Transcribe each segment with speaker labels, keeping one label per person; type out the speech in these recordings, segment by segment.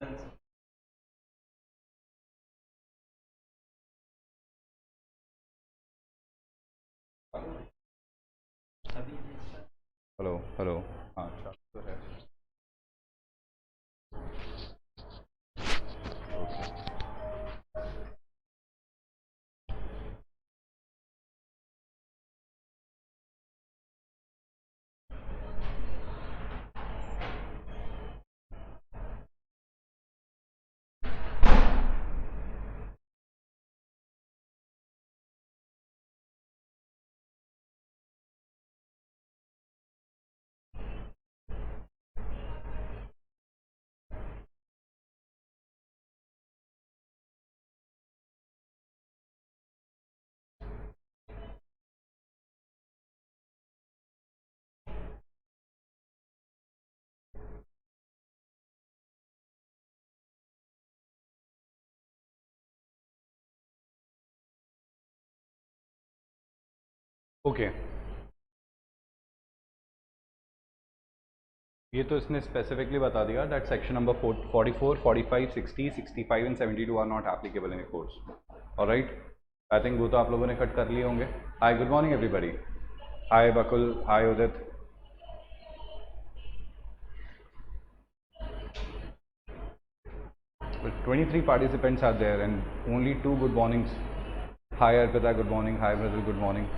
Speaker 1: Hello hello. हाँ चालू तो है। ओके, ये तो इसने स्पेसिफिकली बता दिया that section number 44, 45, 60, 65 and 72 are not applicable in a course. Alright, I think वो तो आप लोगों ने कट कर लिए होंगे। Hi, good morning everybody. Hi Bakul, hi Udit. 23 participants are there and only 2 good mornings. Hi Arpita, good morning. Hi Brazil, good morning.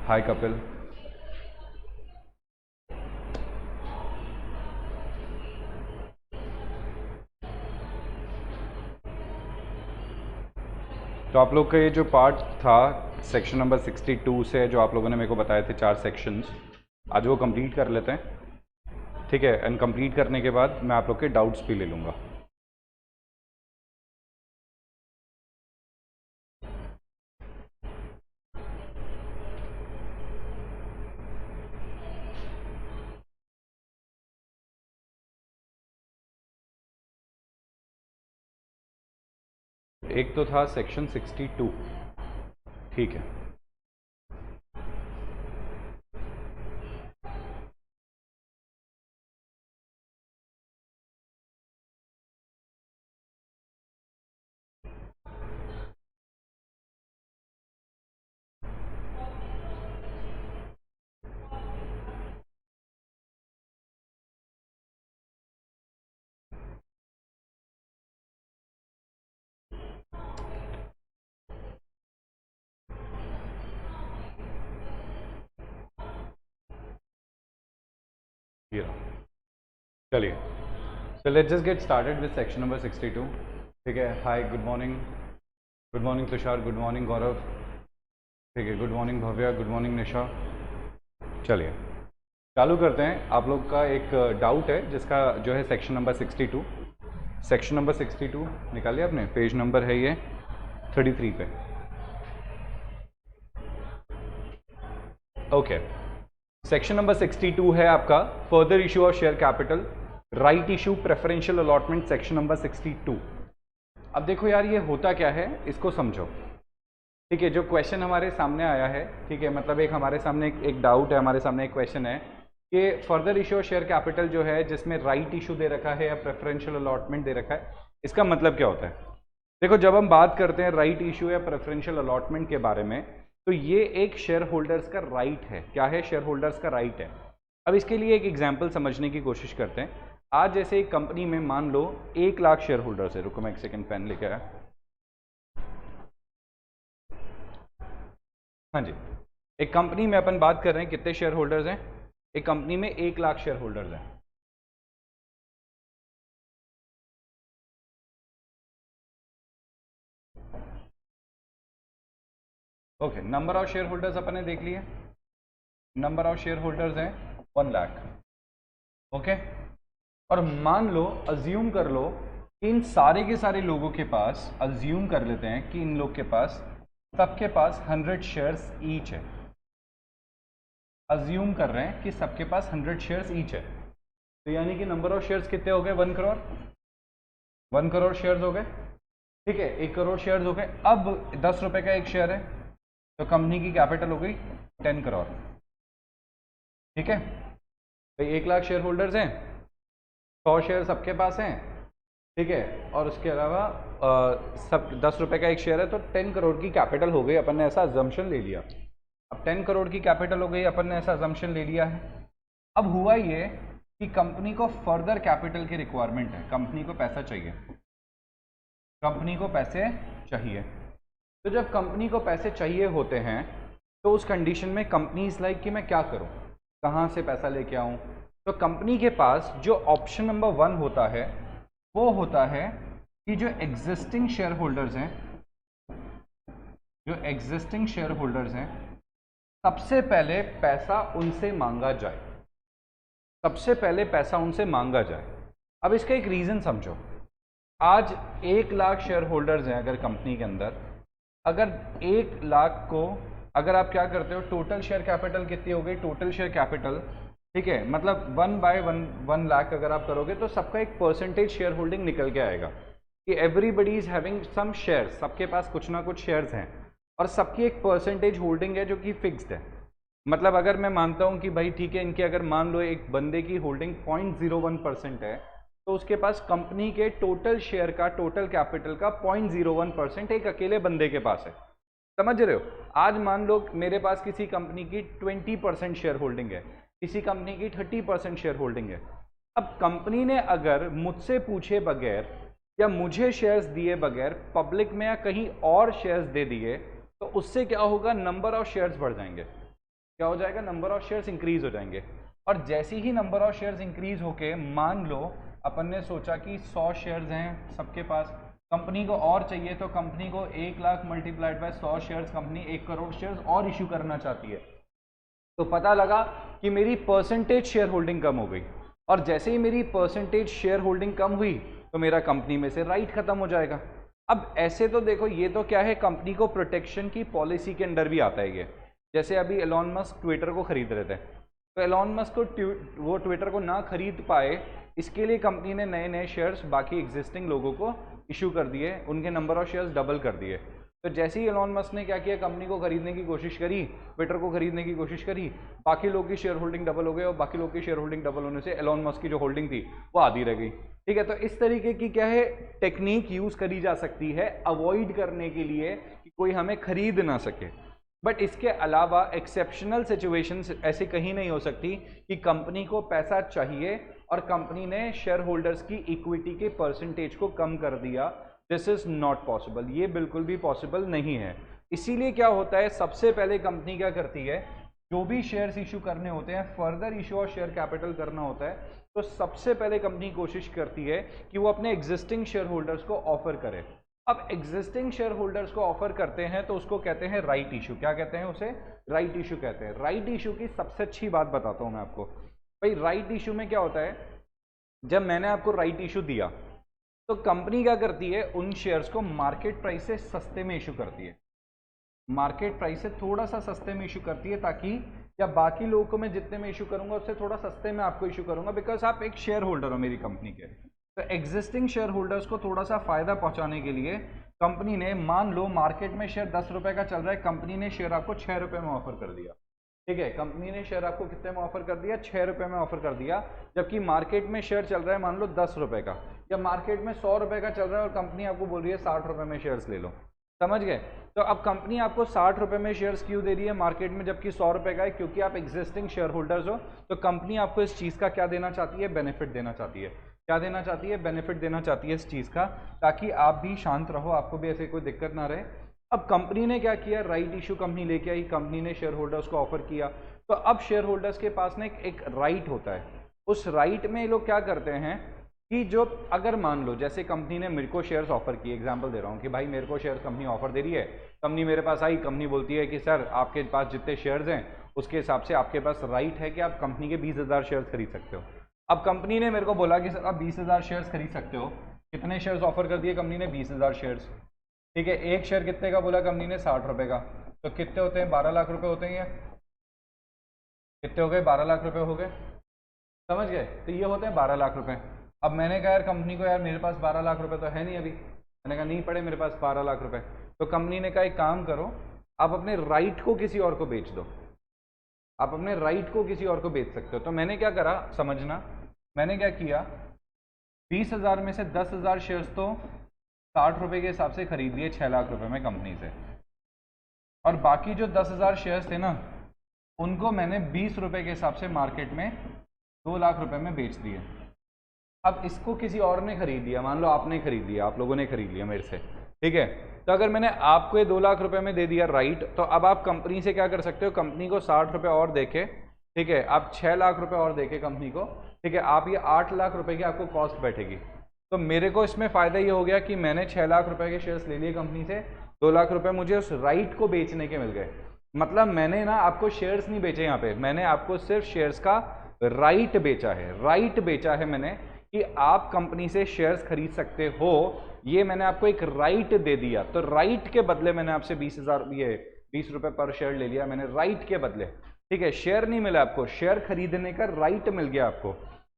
Speaker 1: Hi Kapil. तो आप लोग का ये जो पार्ट था सेक्शन नंबर 62 से, जो आप लोगों ने मेरे को बताए थे 4 सेक्शंस, आज वो कंप्लीट कर लेते हैं। ठीक है, एंड कंप्लीट करने के बाद मैं आप लोग के डाउट्स भी ले लूँगा। एक तो था सेक्शन 62, ठीक है। ये रहा। चलिए, so let's just get started with section number 62। ठीक है। Hi, good morning Tushar, good morning Gaurav. ठीक है, good morning Bhavya, good morning Nisha. चलिए चालू करते हैं। आप लोग का एक डाउट है जिसका जो है सेक्शन नंबर 62। सेक्शन नंबर 62 निकाल लिया आपने? पेज नंबर है ये 33 पे। ओके, सेक्शन नंबर 62 है आपका further issue of share capital, right issue, preferential allotment, section number 62। अब देखो यार, ये होता क्या है इसको समझो। ठीक है, जो क्वेश्चन हमारे सामने आया है, ठीक है, मतलब एक हमारे सामने एक डाउट है, हमारे सामने एक क्वेश्चन है कि further issue of share capital जो है जिसमें राइट इशू दे रखा है या प्रेफरेंशियल अलॉटमेंट दे रखा है, इसका मतलब क्या होता है? देखो, जब हम बात करते हैं राइट इशू या प्रेफरेंशियल अलॉटमेंट के बारे में, तो ये एक शेयर होल्डर्स का राइट है। क्या है? शेयर होल्डर्स का राइट है। अब इसके लिए एक एग्जाम्पल समझने की कोशिश करते हैं। आज जैसे एक कंपनी में मान लो 1 लाख शेयर होल्डर्स है। रुको मैं एक सेकंड पेन लेके आया। हाँ जी, एक कंपनी में अपन बात कर रहे हैं कितने शेयर होल्डर्स हैं? एक कंपनी में 1 लाख शेयर होल्डर्स हैं। Okay, number of shareholders अपन ने देख लिए। नंबर ऑफ शेयर होल्डर्स हैं 1 लाख। ओके, और मान लो, अज्यूम कर लो कि इन सारे के सारे लोगों के पास, अज्यूम कर लेते हैं कि इन लोग के पास, सबके पास 100 शेयर्स ईच है। अज्यूम कर रहे हैं कि सबके पास 100 शेयर्स ईच है, तो यानी कि नंबर ऑफ शेयर्स कितने हो गए? 1 करोड़। 1 करोड़ शेयर्स हो गए। ठीक है, 1 करोड़ शेयर्स हो गए। अब 10 रुपए का एक शेयर है, तो कंपनी की कैपिटल हो गई 10 करोड़। ठीक है भाई, 1 लाख शेयर होल्डर्स हैं, 100 शेयर सबके पास हैं, ठीक है, और उसके अलावा सब 10 रुपए का एक शेयर है, तो 10 करोड़ की कैपिटल हो गई, अपन ने ऐसा अजम्पशन ले लिया। अब 10 करोड़ की कैपिटल हो गई, अपन ने ऐसा अजम्पशन ले लिया है। अब हुआ ये कि कंपनी को फर्दर कैपिटल की रिक्वायरमेंट है, कंपनी को पैसा चाहिए, कंपनी को पैसे चाहिए। तो जब कंपनी को पैसे चाहिए होते हैं तो उस कंडीशन में कंपनी इज लाइक कि मैं क्या करूं, कहां से पैसा लेके आऊं। तो कंपनी के पास जो ऑप्शन नंबर 1 होता है वो होता है कि जो एग्जिस्टिंग शेयर होल्डर्स हैं, जो एग्जिस्टिंग शेयर होल्डर्स हैं, सबसे पहले पैसा उनसे मांगा जाए, सबसे पहले पैसा उनसे मांगा जाए। अब इसका एक रीजन समझो। आज 1 लाख शेयर होल्डर्स हैं अगर कंपनी के अंदर, अगर 1 लाख को अगर आप क्या करते हो, टोटल शेयर कैपिटल कितनी हो गई, टोटल शेयर कैपिटल, ठीक है, मतलब 1/1 लाख अगर आप करोगे तो सबका एक परसेंटेज शेयर होल्डिंग निकल के आएगा कि everybody is having some shares, सबके पास कुछ ना कुछ शेयर्स हैं और सबकी एक परसेंटेज होल्डिंग है जो कि फिक्स्ड है। मतलब अगर मैं मानता हूं कि भाई ठीक है, इनके अगर मान लो एक बंदे की होल्डिंग 0.01% है, तो उसके पास कंपनी के टोटल शेयर का, टोटल कैपिटल का 0.01% एक अकेले बंदे के पास है। समझ रहे हो? आज मान लो मेरे पास किसी कंपनी की 20% शेयर होल्डिंग है, किसी कंपनी की 30% शेयर होल्डिंग है। अब कंपनी ने अगर मुझसे पूछे बगैर या मुझे शेयर्स दिए बगैर पब्लिक में या कहीं और शेयर्स दे दिए तो उससे क्या होगा, नंबर ऑफ शेयर्स बढ़ जाएंगे। क्या हो जाएगा, नंबर ऑफ शेयर्स इंक्रीज हो जाएंगे। और जैसे ही नंबर ऑफ शेयर्स इंक्रीज होके, मान लो अपन ने सोचा कि 100 शेयर्स हैं सबके पास, कंपनी को और चाहिए, तो कंपनी को 1 lakh multiplied by 100 shares, company 1 crore shares और इशू करना चाहती है। तो पता लगा कि मेरी परसेंटेज शेयर होल्डिंग कम हो गई, और जैसे ही मेरी परसेंटेज शेयर होल्डिंग कम हुई तो मेरा कंपनी में से राइट खत्म हो जाएगा। अब ऐसे तो देखो, ये तो क्या है, कंपनी को प्रोटेक्शन की पॉलिसी के अंडर भी आता है ये। जैसे अभी एलॉन मस्क ट्विटर को खरीद रहे थे, तो एलॉन मस्क को वो ट्विटर को ना खरीद पाए, इसके लिए कंपनी ने नए नए शेयर्स बाकी एग्जिस्टिंग लोगों को इशू कर दिए, उनके नंबर ऑफ शेयर्स डबल कर दिए। तो जैसे ही एलॉन मस्क ने क्या किया, कंपनी को खरीदने की कोशिश करी, ट्विटर को खरीदने की कोशिश करी, बाकी लोग की शेयर होल्डिंग डबल हो गई, और बाकी लोग की शेयर होल्डिंग डबल होने से एलॉन मस्क की जो होल्डिंग थी वो आधी रह गई। ठीक है, तो इस तरीके की क्या है, टेक्निक यूज करी जा सकती है अवॉइड करने के लिए कि कोई हमें खरीद ना सके। बट इसके अलावा एक्सेप्शनल सिचुएशंस ऐसे कहीं नहीं हो सकती कि कंपनी को पैसा चाहिए और कंपनी ने शेयर होल्डर्स की इक्विटी के परसेंटेज को कम कर दिया। दिस इज नॉट पॉसिबल, ये बिल्कुल भी पॉसिबल नहीं है। इसीलिए क्या होता है, सबसे पहले कंपनी क्या करती है, जो भी शेयर्स इशू करने होते हैं, फर्दर इशू और शेयर कैपिटल करना होता है, तो सबसे पहले कंपनी कोशिश करती है कि वो अपने एग्जिस्टिंग शेयर होल्डर्स को ऑफर करे। अब एग्जिस्टिंग शेयर होल्डर्स को ऑफर करते हैं तो उसको कहते हैं राइट इशू। क्या कहते हैं उसे? राइट इशू कहते हैं। राइट इशू की सबसे अच्छी बात बताता हूं मैं आपको। भाई राइट इशू में क्या होता है, जब मैंने आपको राइट इशू दिया तो कंपनी क्या करती है, उन शेयर्स को मार्केट प्राइस से सस्ते में इशू करती है, मार्केट प्राइस से थोड़ा सा सस्ते में इशू करती है, ताकि या बाकी लोगों को मैं जितने में इशू करूंगा उससे थोड़ा सस्ते में आपको इशू करूंगा, बिकॉज आप एक शेयर होल्डर हो मेरी कंपनी के। तो एग्जिस्टिंग शेयर होल्डर्स को थोड़ा सा फायदा पहुंचाने के लिए कंपनी ने, मान लो मार्केट में शेयर 10 रुपए का चल रहा है, कंपनी ने शेयर आपको 6 रुपए में ऑफर कर दिया। ठीक है, कंपनी ने शेयर आपको कितने में ऑफर कर दिया, 6 रुपए में ऑफर कर दिया, जबकि मार्केट में शेयर चल रहा है मान लो 10 रुपए का, या मार्केट में 100 रुपए का चल रहा है और कंपनी आपको बोल रही है 60 रुपए में शेयर्स ले लो। समझ गए? तो अब कंपनी आपको 60 रुपए में शेयर्स क्यों दे रही है मार्केट में, जबकि 100 रुपए का है? क्योंकि आप एग्जिस्टिंग शेयर होल्डर्स हो। तो कंपनी आपको इस चीज़ का क्या देना चाहती है, बेनिफिट देना चाहती है। क्या देना चाहती है? बेनिफिट देना चाहती है इस चीज़ का, ताकि आप भी शांत रहो, आपको भी ऐसे कोई दिक्कत ना रहे। अब कंपनी ने क्या किया, राइट इशू कंपनी लेके आई, कंपनी ने शेयर होल्डर्स को ऑफर किया। तो अब शेयर होल्डर्स के पास में एक राइट होता है, उस राइट में ये लोग क्या करते हैं कि जो, अगर मान लो जैसे कंपनी ने मेरे को शेयर्स ऑफर किए, एग्जांपल दे रहा हूँ कि भाई मेरे को शेयर्स कंपनी ऑफर दे रही है, कंपनी मेरे पास आई, कंपनी बोलती है कि सर आपके पास जितने शेयर्स हैं उसके हिसाब से आपके पास राइट है कि आप कंपनी के 20,000 शेयर्स खरीद सकते हो। अब कंपनी ने मेरे को बोला कि सर आप 20,000 शेयर्स खरीद सकते हो। कितने शेयर्स ऑफर कर दिए कंपनी ने? 20,000 शेयर्स। ठीक है, एक शेयर कितने का बोला कंपनी ने? 60 रुपए का। तो कितने होते हैं? 12 लाख रुपए होते हैं। कितने हो गए? 12 लाख रुपए हो गए। समझ गए? तो ये होते हैं 12 लाख रुपए। अब मैंने कहा यार कंपनी को, यार मेरे पास 12 लाख रुपए तो है नहीं अभी। मैंने कहा नहीं पड़े मेरे पास 12 लाख रुपए। तो कंपनी ने कहा एक काम करो, आप अपने राइट को किसी और को बेच दो, आप अपने राइट को किसी और को बेच सकते हो। तो मैंने क्या करा, समझना, मैंने क्या किया, 20,000 में से 10,000 शेयर्स तो 60 रुपये के हिसाब से खरीद लिए 6 लाख रुपए में कंपनी से, और बाकी जो 10,000 शेयर्स थे ना उनको मैंने 20 रुपये के हिसाब से मार्केट में 2 लाख रुपए में बेच दिए। अब इसको किसी और ने खरीद लिया, मान लो आपने खरीद लिया, आप लोगों ने खरीद लिया मेरे से, ठीक है। तो अगर मैंने आपको ये 2 लाख रुपए में दे दिया राइट, तो अब आप कंपनी से क्या कर सकते हो, कंपनी को 60 रुपये और देके, ठीक है, आप 6 लाख रुपए और देके कंपनी को, ठीक है, आप ये 8 लाख रुपए की आपको कॉस्ट बैठेगी। तो मेरे को इसमें फ़ायदा ये हो गया कि मैंने 6 लाख रुपए के शेयर्स ले लिए कंपनी से, 2 लाख रुपए मुझे उस राइट को बेचने के मिल गए। मतलब मैंने ना आपको शेयर्स नहीं बेचे, यहाँ पे मैंने आपको सिर्फ शेयर्स का राइट बेचा है, राइट बेचा है मैंने कि आप कंपनी से शेयर्स खरीद सकते हो, ये मैंने आपको एक राइट दे दिया। तो राइट के बदले मैंने आपसे 20 रुपए पर शेयर ले लिया मैंने राइट के बदले, ठीक है। शेयर नहीं मिला आपको, शेयर खरीदने का राइट मिल गया आपको,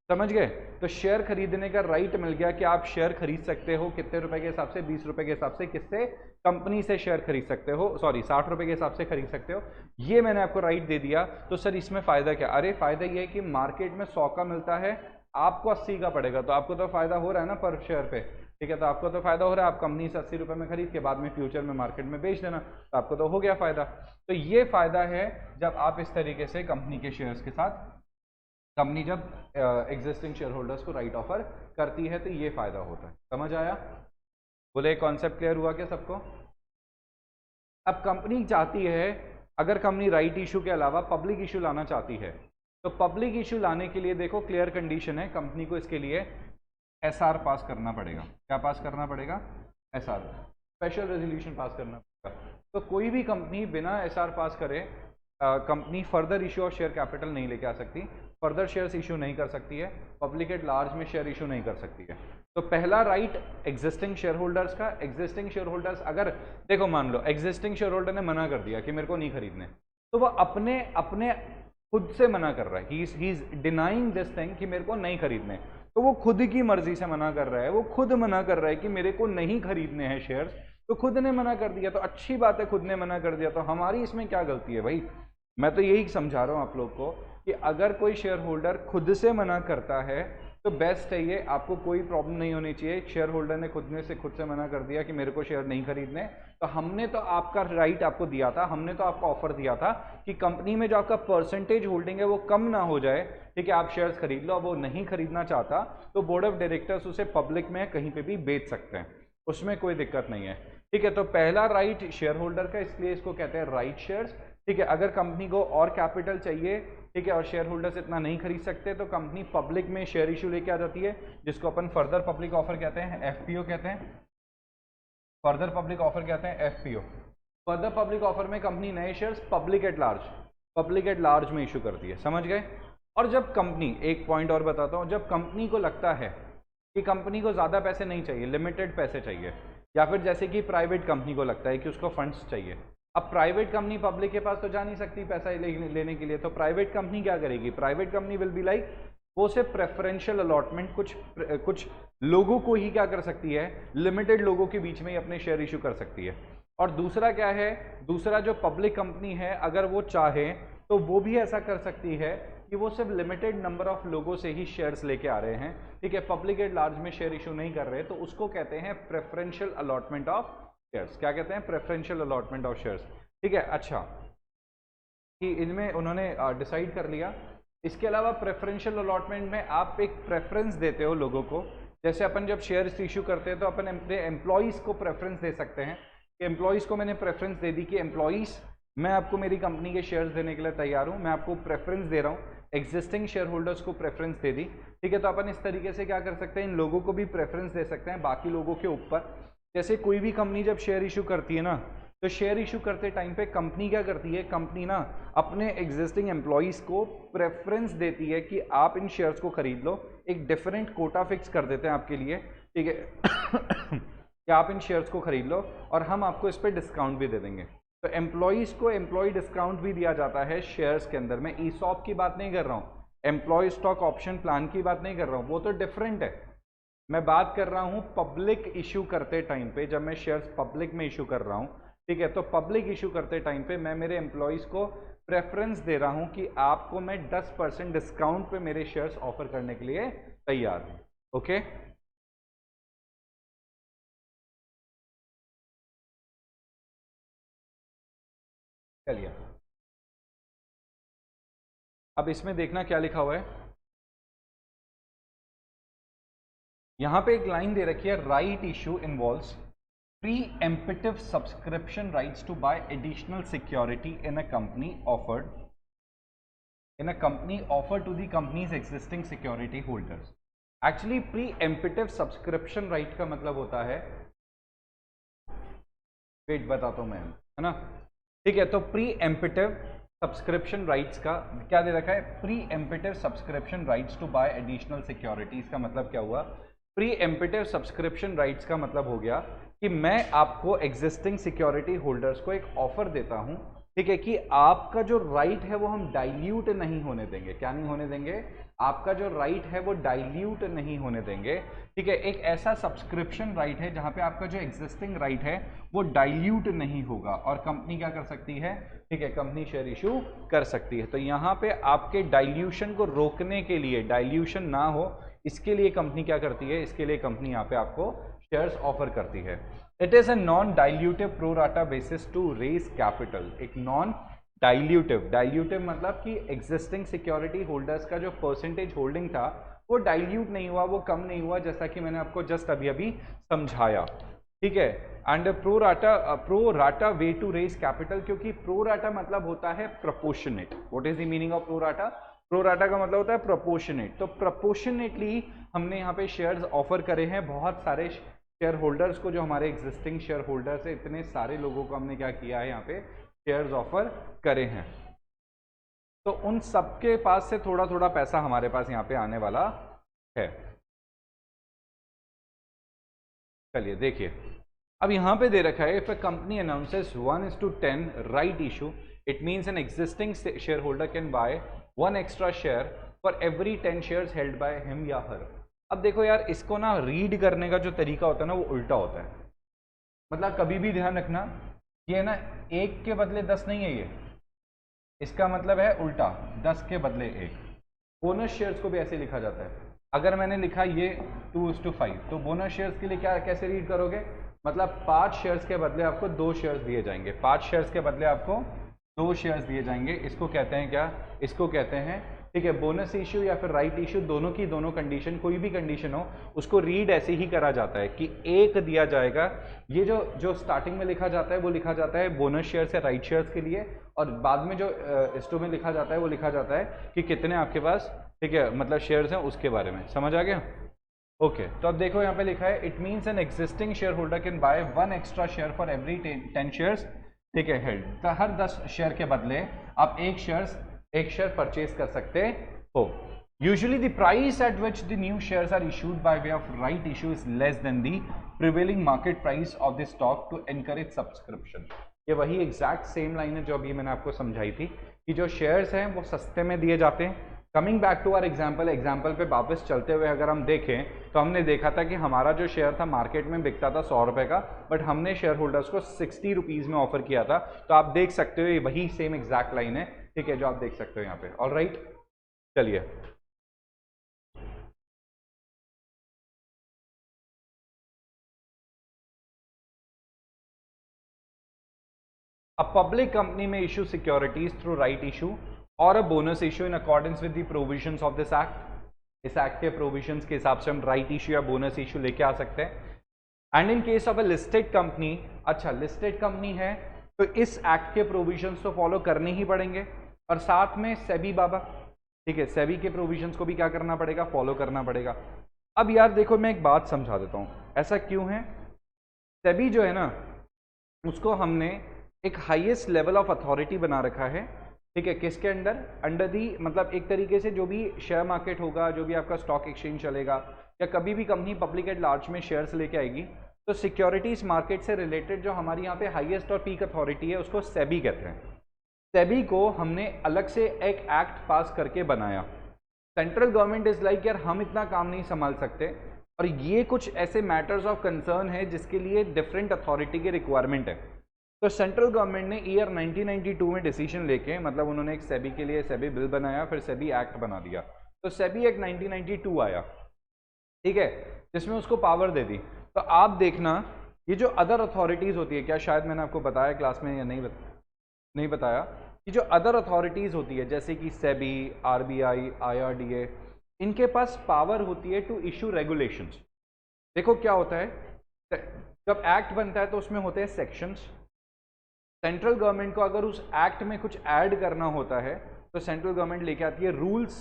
Speaker 1: समझ गए। तो शेयर खरीदने का राइट मिल गया कि आप शेयर खरीद सकते हो कितने रुपए के हिसाब से, 20 रुपए के हिसाब से, किससे, कंपनी से शेयर खरीद सकते हो, सॉरी 60 रुपए के हिसाब से खरीद सकते हो, ये मैंने आपको राइट दे दिया। तो सर इसमें फायदा क्या, अरे फायदा ये है कि मार्केट में 100 का मिलता है, आपको 80 का पड़ेगा, तो आपको तो फायदा हो रहा है ना पर शेयर पे, ठीक है। तो आपको तो फायदा हो रहा है, आप कंपनी से 80 रुपए में खरीद के बाद में फ्यूचर में मार्केट में बेच देना, तो आपको तो हो गया फायदा। तो ये फायदा है जब आप इस तरीके से कंपनी के शेयर्स के साथ, कंपनी जब एग्जिस्टिंग शेयर होल्डर्स को राइट ऑफर करती है, तो ये फायदा होता है। समझ आया, बोले कॉन्सेप्ट क्लियर हुआ क्या सबको। अब कंपनी चाहती है, अगर कंपनी राइट इशू के अलावा पब्लिक इशू लाना चाहती है, तो पब्लिक इशू लाने के लिए देखो क्लियर कंडीशन है, कंपनी को इसके लिए एसआर पास करना पड़ेगा। क्या पास करना पड़ेगा, एसआर, स्पेशल रेजोल्यूशन पास करना पड़ेगा। तो कोई भी कंपनी बिना एसआर पास करे company further issue of share capital नहीं लेके आ सकती, फर्दर शेयर्स इशू नहीं कर सकती है, पब्लिक एट लार्ज में शेयर इशू नहीं कर सकती है। तो पहला राइट एग्जिस्टिंग शेयर होल्डर्स का, एग्जिस्टिंग शेयर होल्डर्स अगर देखो मान लो एग्जिस्टिंग शेयर होल्डर ने मना कर दिया कि मेरे को नहीं खरीदने, तो वो अपने अपने खुद से मना कर रहा है, he is denying this thing कि मेरे को नहीं खरीदने, तो वो खुद की मर्जी से मना कर रहा है, वो खुद मना कर रहा है कि मेरे को नहीं खरीदने हैं शेयर्स, तो खुद ने मना कर दिया, तो अच्छी बात है, खुद ने मना कर दिया, तो हमारी इसमें क्या गलती है भाई। मैं तो यही समझा रहा हूँ आप लोग को कि अगर कोई शेयर होल्डर खुद से मना करता है तो बेस्ट है ये, आपको कोई प्रॉब्लम नहीं होनी चाहिए। शेयर होल्डर ने खुद से मना कर दिया कि मेरे को शेयर नहीं खरीदने, तो हमने तो आपका राइट आपको दिया था, हमने तो आपको ऑफर दिया था कि कंपनी में जो आपका परसेंटेज होल्डिंग है वो कम ना हो जाए, ठीक है, आप शेयर्स खरीद लो। अब वो नहीं खरीदना चाहता तो बोर्ड ऑफ डायरेक्टर्स उसे पब्लिक में कहीं पे भी बेच सकते हैं, उसमें कोई दिक्कत नहीं है, ठीक है। तो पहला राइट शेयर होल्डर का, इसलिए इसको कहते हैं राइट शेयर्स, ठीक है। अगर कंपनी को और कैपिटल चाहिए, ठीक है, और शेयर होल्डर्स इतना नहीं खरीद सकते, तो कंपनी पब्लिक में शेयर इशू लेके आ जाती है, जिसको अपन फर्दर पब्लिक ऑफर कहते हैं, एफपीओ कहते हैं, फर्दर पब्लिक ऑफर कहते हैं एफपीओ। फर्दर पब्लिक ऑफर में कंपनी नए शेयर्स पब्लिक एट लार्ज में इशू करती है, समझ गए। और जब कंपनी, एक पॉइंट और बताता हूं, जब कंपनी को लगता है कि कंपनी को ज्यादा पैसे नहीं चाहिए, लिमिटेड पैसे चाहिए, या फिर जैसे कि प्राइवेट कंपनी को लगता है कि उसको फंड्स चाहिए, अब प्राइवेट कंपनी पब्लिक के पास तो जा नहीं सकती पैसा लेने के लिए, तो प्राइवेट कंपनी क्या करेगी, private company will be like, वो सिर्फ प्रेफरेंशियल अलॉटमेंट कुछ लोगों को ही क्या कर सकती है, लिमिटेड लोगों के बीच में ही अपने शेयर इशू कर सकती है। और दूसरा क्या है, दूसरा जो पब्लिक कंपनी है अगर वो चाहे तो वो भी ऐसा कर सकती है कि वो सिर्फ लिमिटेड नंबर ऑफ लोगों से ही शेयर्स लेके आ रहे हैं, ठीक है, पब्लिक एट लार्ज में शेयर इशू नहीं कर रहे, तो उसको कहते हैं प्रेफरेंशियल अलॉटमेंट ऑफ शेयर्स। क्या कहते हैं, प्रेफरेंशियल अलॉटमेंट ऑफ शेयर्स, ठीक है। अच्छा, कि इनमें उन्होंने डिसाइड कर लिया। इसके अलावा प्रेफरेंशियल अलॉटमेंट में आप एक प्रेफरेंस देते हो लोगों को, जैसे अपन जब शेयर्स इशू करते हैं तो अपन अपने एम्प्लॉइज़ को प्रेफरेंस दे सकते हैं कि एम्प्लॉइज़ को मैंने प्रेफरेंस दे दी कि एम्प्लॉइज़, मैं आपको मेरी कंपनी के शेयर्स देने के लिए तैयार हूँ, मैं आपको प्रेफरेंस दे रहा हूँ, एग्जिस्टिंग शेयर होल्डर्स को प्रेफरेंस दे दी, ठीक है। तो अपन इस तरीके से क्या कर सकते हैं, इन लोगों को भी प्रेफरेंस दे सकते हैं बाकी लोगों के ऊपर। जैसे कोई भी कंपनी जब शेयर इशू करती है ना, तो शेयर इशू करते टाइम पे कंपनी क्या करती है, कंपनी ना अपने एग्जिस्टिंग एम्प्लॉइज़ को प्रेफरेंस देती है कि आप इन शेयर्स को खरीद लो, एक डिफरेंट कोटा फिक्स कर देते हैं आपके लिए, ठीक है कि आप इन शेयर्स को खरीद लो और हम आपको इस पर डिस्काउंट भी दे देंगे। तो एम्प्लॉइज़ को एम्प्लॉय डिस्काउंट भी दिया जाता है शेयर्स के अंदर। मैं ईसॉप की बात नहीं कर रहा हूँ, एम्प्लॉय स्टॉक ऑप्शन प्लान की बात नहीं कर रहा हूँ, वो तो डिफरेंट है। मैं बात कर रहा हूँ पब्लिक इशू करते टाइम पे, जब मैं शेयर्स पब्लिक में इशू कर रहा हूँ, ठीक है, तो पब्लिक इशू करते टाइम पे मैं मेरे एम्प्लॉइज़ को प्रेफरेंस दे रहा हूँ कि आपको मैं 10% डिस्काउंट पे मेरे शेयर्स ऑफर करने के लिए तैयार हूँ, ओके। चलिए अब इसमें देखना क्या लिखा हुआ है। यहां पे एक लाइन दे रखी है, right issue involves preemptive subscription rights to buy additional security in a company offered to the company's existing security holders. Actually preemptive subscription right का मतलब होता है, वेट बताता हूं मैं, है ना, ठीक है। तो preemptive सब्सक्रिप्शन राइट्स का क्या दे रखा है, preemptive subscription rights to buy additional securities का मतलब क्या हुआ, preemptive subscription rights का मतलब हो गया कि मैं आपको एग्जिस्टिंग सिक्योरिटी होल्डर्स को एक ऑफर देता हूं, ठीक है, कि आपका जो राइट है वो हम डाइल्यूट नहीं होने देंगे। क्या नहीं होने देंगे, आपका जो राइट है वो डाइल्यूट नहीं होने देंगे, ठीक है। एक ऐसा सब्सक्रिप्शन राइट है जहां पे आपका जो एग्जिस्टिंग राइट है वो डाइल्यूट नहीं होगा और कंपनी क्या कर सकती है, ठीक है, कंपनी शेयर इशू कर सकती है। तो यहाँ पे आपके डाइल्यूशन को रोकने के लिए, डाइल्यूशन ना हो इसके लिए कंपनी क्या करती है, इसके लिए कंपनी यहाँ पे आपको शेयर्स ऑफर करती है। It is a non dilutive pro rata basis to raise capital. एक नॉन डाइल्यूटिव मतलब कि एग्जिस्टिंग सिक्योरिटी होल्डर्स का जो परसेंटेज होल्डिंग था वो डाइल्यूट नहीं हुआ, वो कम नहीं हुआ, जैसा कि मैंने आपको जस्ट अभी समझाया, ठीक है। And pro rata way to raise capital, क्योंकि प्रो राटा मतलब होता है proportionate. What is the meaning of pro rata, pro rata का मतलब होता है प्रोपोर्शनेट। तो प्रोपोर्शनेटली हमने यहाँ पे शेयर्स ऑफर करे हैं बहुत सारे शेयर होल्डर्स को, जो हमारे एग्जिस्टिंग शेयर होल्डर्स है, इतने सारे लोगों को हमने क्या किया है, यहाँ पे शेयर्स ऑफर करे हैं। तो उन सबके पास से थोड़ा थोड़ा पैसा हमारे पास यहाँ पे आने वाला है। चलिए देखिए, अब यहाँ पे दे रखा है, if a company announces 1:10 right issue, it means an existing share holder can buy 1 extra share for every 10 shares held by him या हर। अब देखो यार, इसको ना रीड करने का जो तरीका होता है ना वो उल्टा होता है। मतलब कभी भी ध्यान रखना, ये ना 1 के बदले 10 नहीं है, ये इसका मतलब है उल्टा, 10 के बदले 1। बोनस शेयर्स को भी ऐसे लिखा जाता है। अगर मैंने लिखा ये 2:5, तो बोनस शेयर्स के लिए क्या कैसे रीड करोगे, मतलब 5 शेयर्स के बदले आपको 2 शेयर्स दिए जाएंगे, 5 शेयर्स के बदले आपको 2 शेयर्स दिए जाएंगे। इसको कहते हैं क्या, इसको कहते हैं, ठीक है, बोनस इश्यू या फिर राइट इश्यू, दोनों की दोनों कंडीशन, कोई भी कंडीशन हो उसको रीड ऐसे ही करा जाता है कि 1 दिया जाएगा। ये जो स्टार्टिंग में लिखा जाता है वो लिखा जाता है बोनस शेयर्स या राइट शेयर्स के लिए, और बाद में जो स्टो में लिखा जाता है वो लिखा जाता है कि कितने आपके पास, ठीक है, मतलब शेयर्स हैं उसके बारे में। समझ आ गया, ओके। तो अब देखो यहाँ पे लिखा है, it means an existing share holder can buy 1 extra share for every 10 shares, ठीक है, हेल्ड। तो हर 10 शेयर के बदले आप एक शेयर परचेज कर सकते हो। Usually the price at which the new shares are issued by way of right issue is less than the prevailing market price of the stock to encourage subscription. ये वही exact same line है जो अभी मैंने आपको समझाई थी कि जो शेयर्स हैं वो सस्ते में दिए जाते हैं। Coming back to our example पे वापस चलते हुए अगर हम देखें तो हमने देखा था कि हमारा जो शेयर था मार्केट में बिकता था 100 रुपये का, बट हमने शेयर होल्डर्स को 60 रुपीज़ में ऑफर किया था। तो आप देख सकते हो ये वही सेम एग्जैक्ट लाइन है, ठीक है, जो आप देख सकते हो यहाँ पे। ऑल राइट, चलिए a public company may issue securities through right issue or a bonus issue in accordance with the provisions of this act. इस एक्ट के प्रोविजंस के हिसाब से हम राइट इशू या बोनस इशू लेके आ सकते हैं। And in case of a listed company, अच्छा लिस्टेड कंपनी है तो इस एक्ट के प्रोविजंस तो फॉलो करने ही पड़ेंगे, और साथ में सेबी बाबा, ठीक है, सेबी के प्रोविजंस को भी क्या करना पड़ेगा, फॉलो करना पड़ेगा। अब यार देखो मैं एक बात समझा देता हूँ, ऐसा क्यों है। सेबी जो है ना उसको हमने एक हाईएस्ट लेवल ऑफ अथॉरिटी बना रखा है, ठीक है, किसके अंडर दी, मतलब एक तरीके से जो भी शेयर मार्केट होगा, जो भी आपका स्टॉक एक्सचेंज चलेगा, या कभी भी कंपनी पब्लिक एट लार्ज में शेयर्स लेके आएगी, तो सिक्योरिटीज मार्केट से रिलेटेड जो हमारी यहाँ पे हाईएस्ट और पीक अथॉरिटी है उसको सेबी कहते हैं। सेबी को हमने अलग से एक एक्ट पास करके बनाया। सेंट्रल गवर्नमेंट इज लाइक यार हम इतना काम नहीं संभाल सकते, और ये कुछ ऐसे मैटर्स ऑफ कंसर्न है जिसके लिए डिफरेंट अथॉरिटी की रिक्वायरमेंट है। तो सेंट्रल गवर्नमेंट ने ईयर 1992 में डिसीजन लेके, मतलब उन्होंने एक सेबी के लिए सेबी बिल बनाया, फिर सेबी एक्ट बना दिया। तो सेबी एक्ट 1992 आया, ठीक है, जिसमें उसको पावर दे दी। तो आप देखना ये जो अदर अथॉरिटीज होती है, क्या शायद मैंने आपको बताया क्लास में या नहीं बताया, नहीं बताया कि जो अदर अथॉरिटीज़ होती है जैसे कि सेबी, आरबीआई, आईआरडीए, इनके पास पावर होती है टू इशू रेगुलेशंस। देखो क्या होता है, जब एक्ट बनता है तो उसमें होते हैं सेक्शंस। सेंट्रल गवर्नमेंट को अगर उस एक्ट में कुछ ऐड करना होता है तो सेंट्रल गवर्नमेंट लेके आती है रूल्स,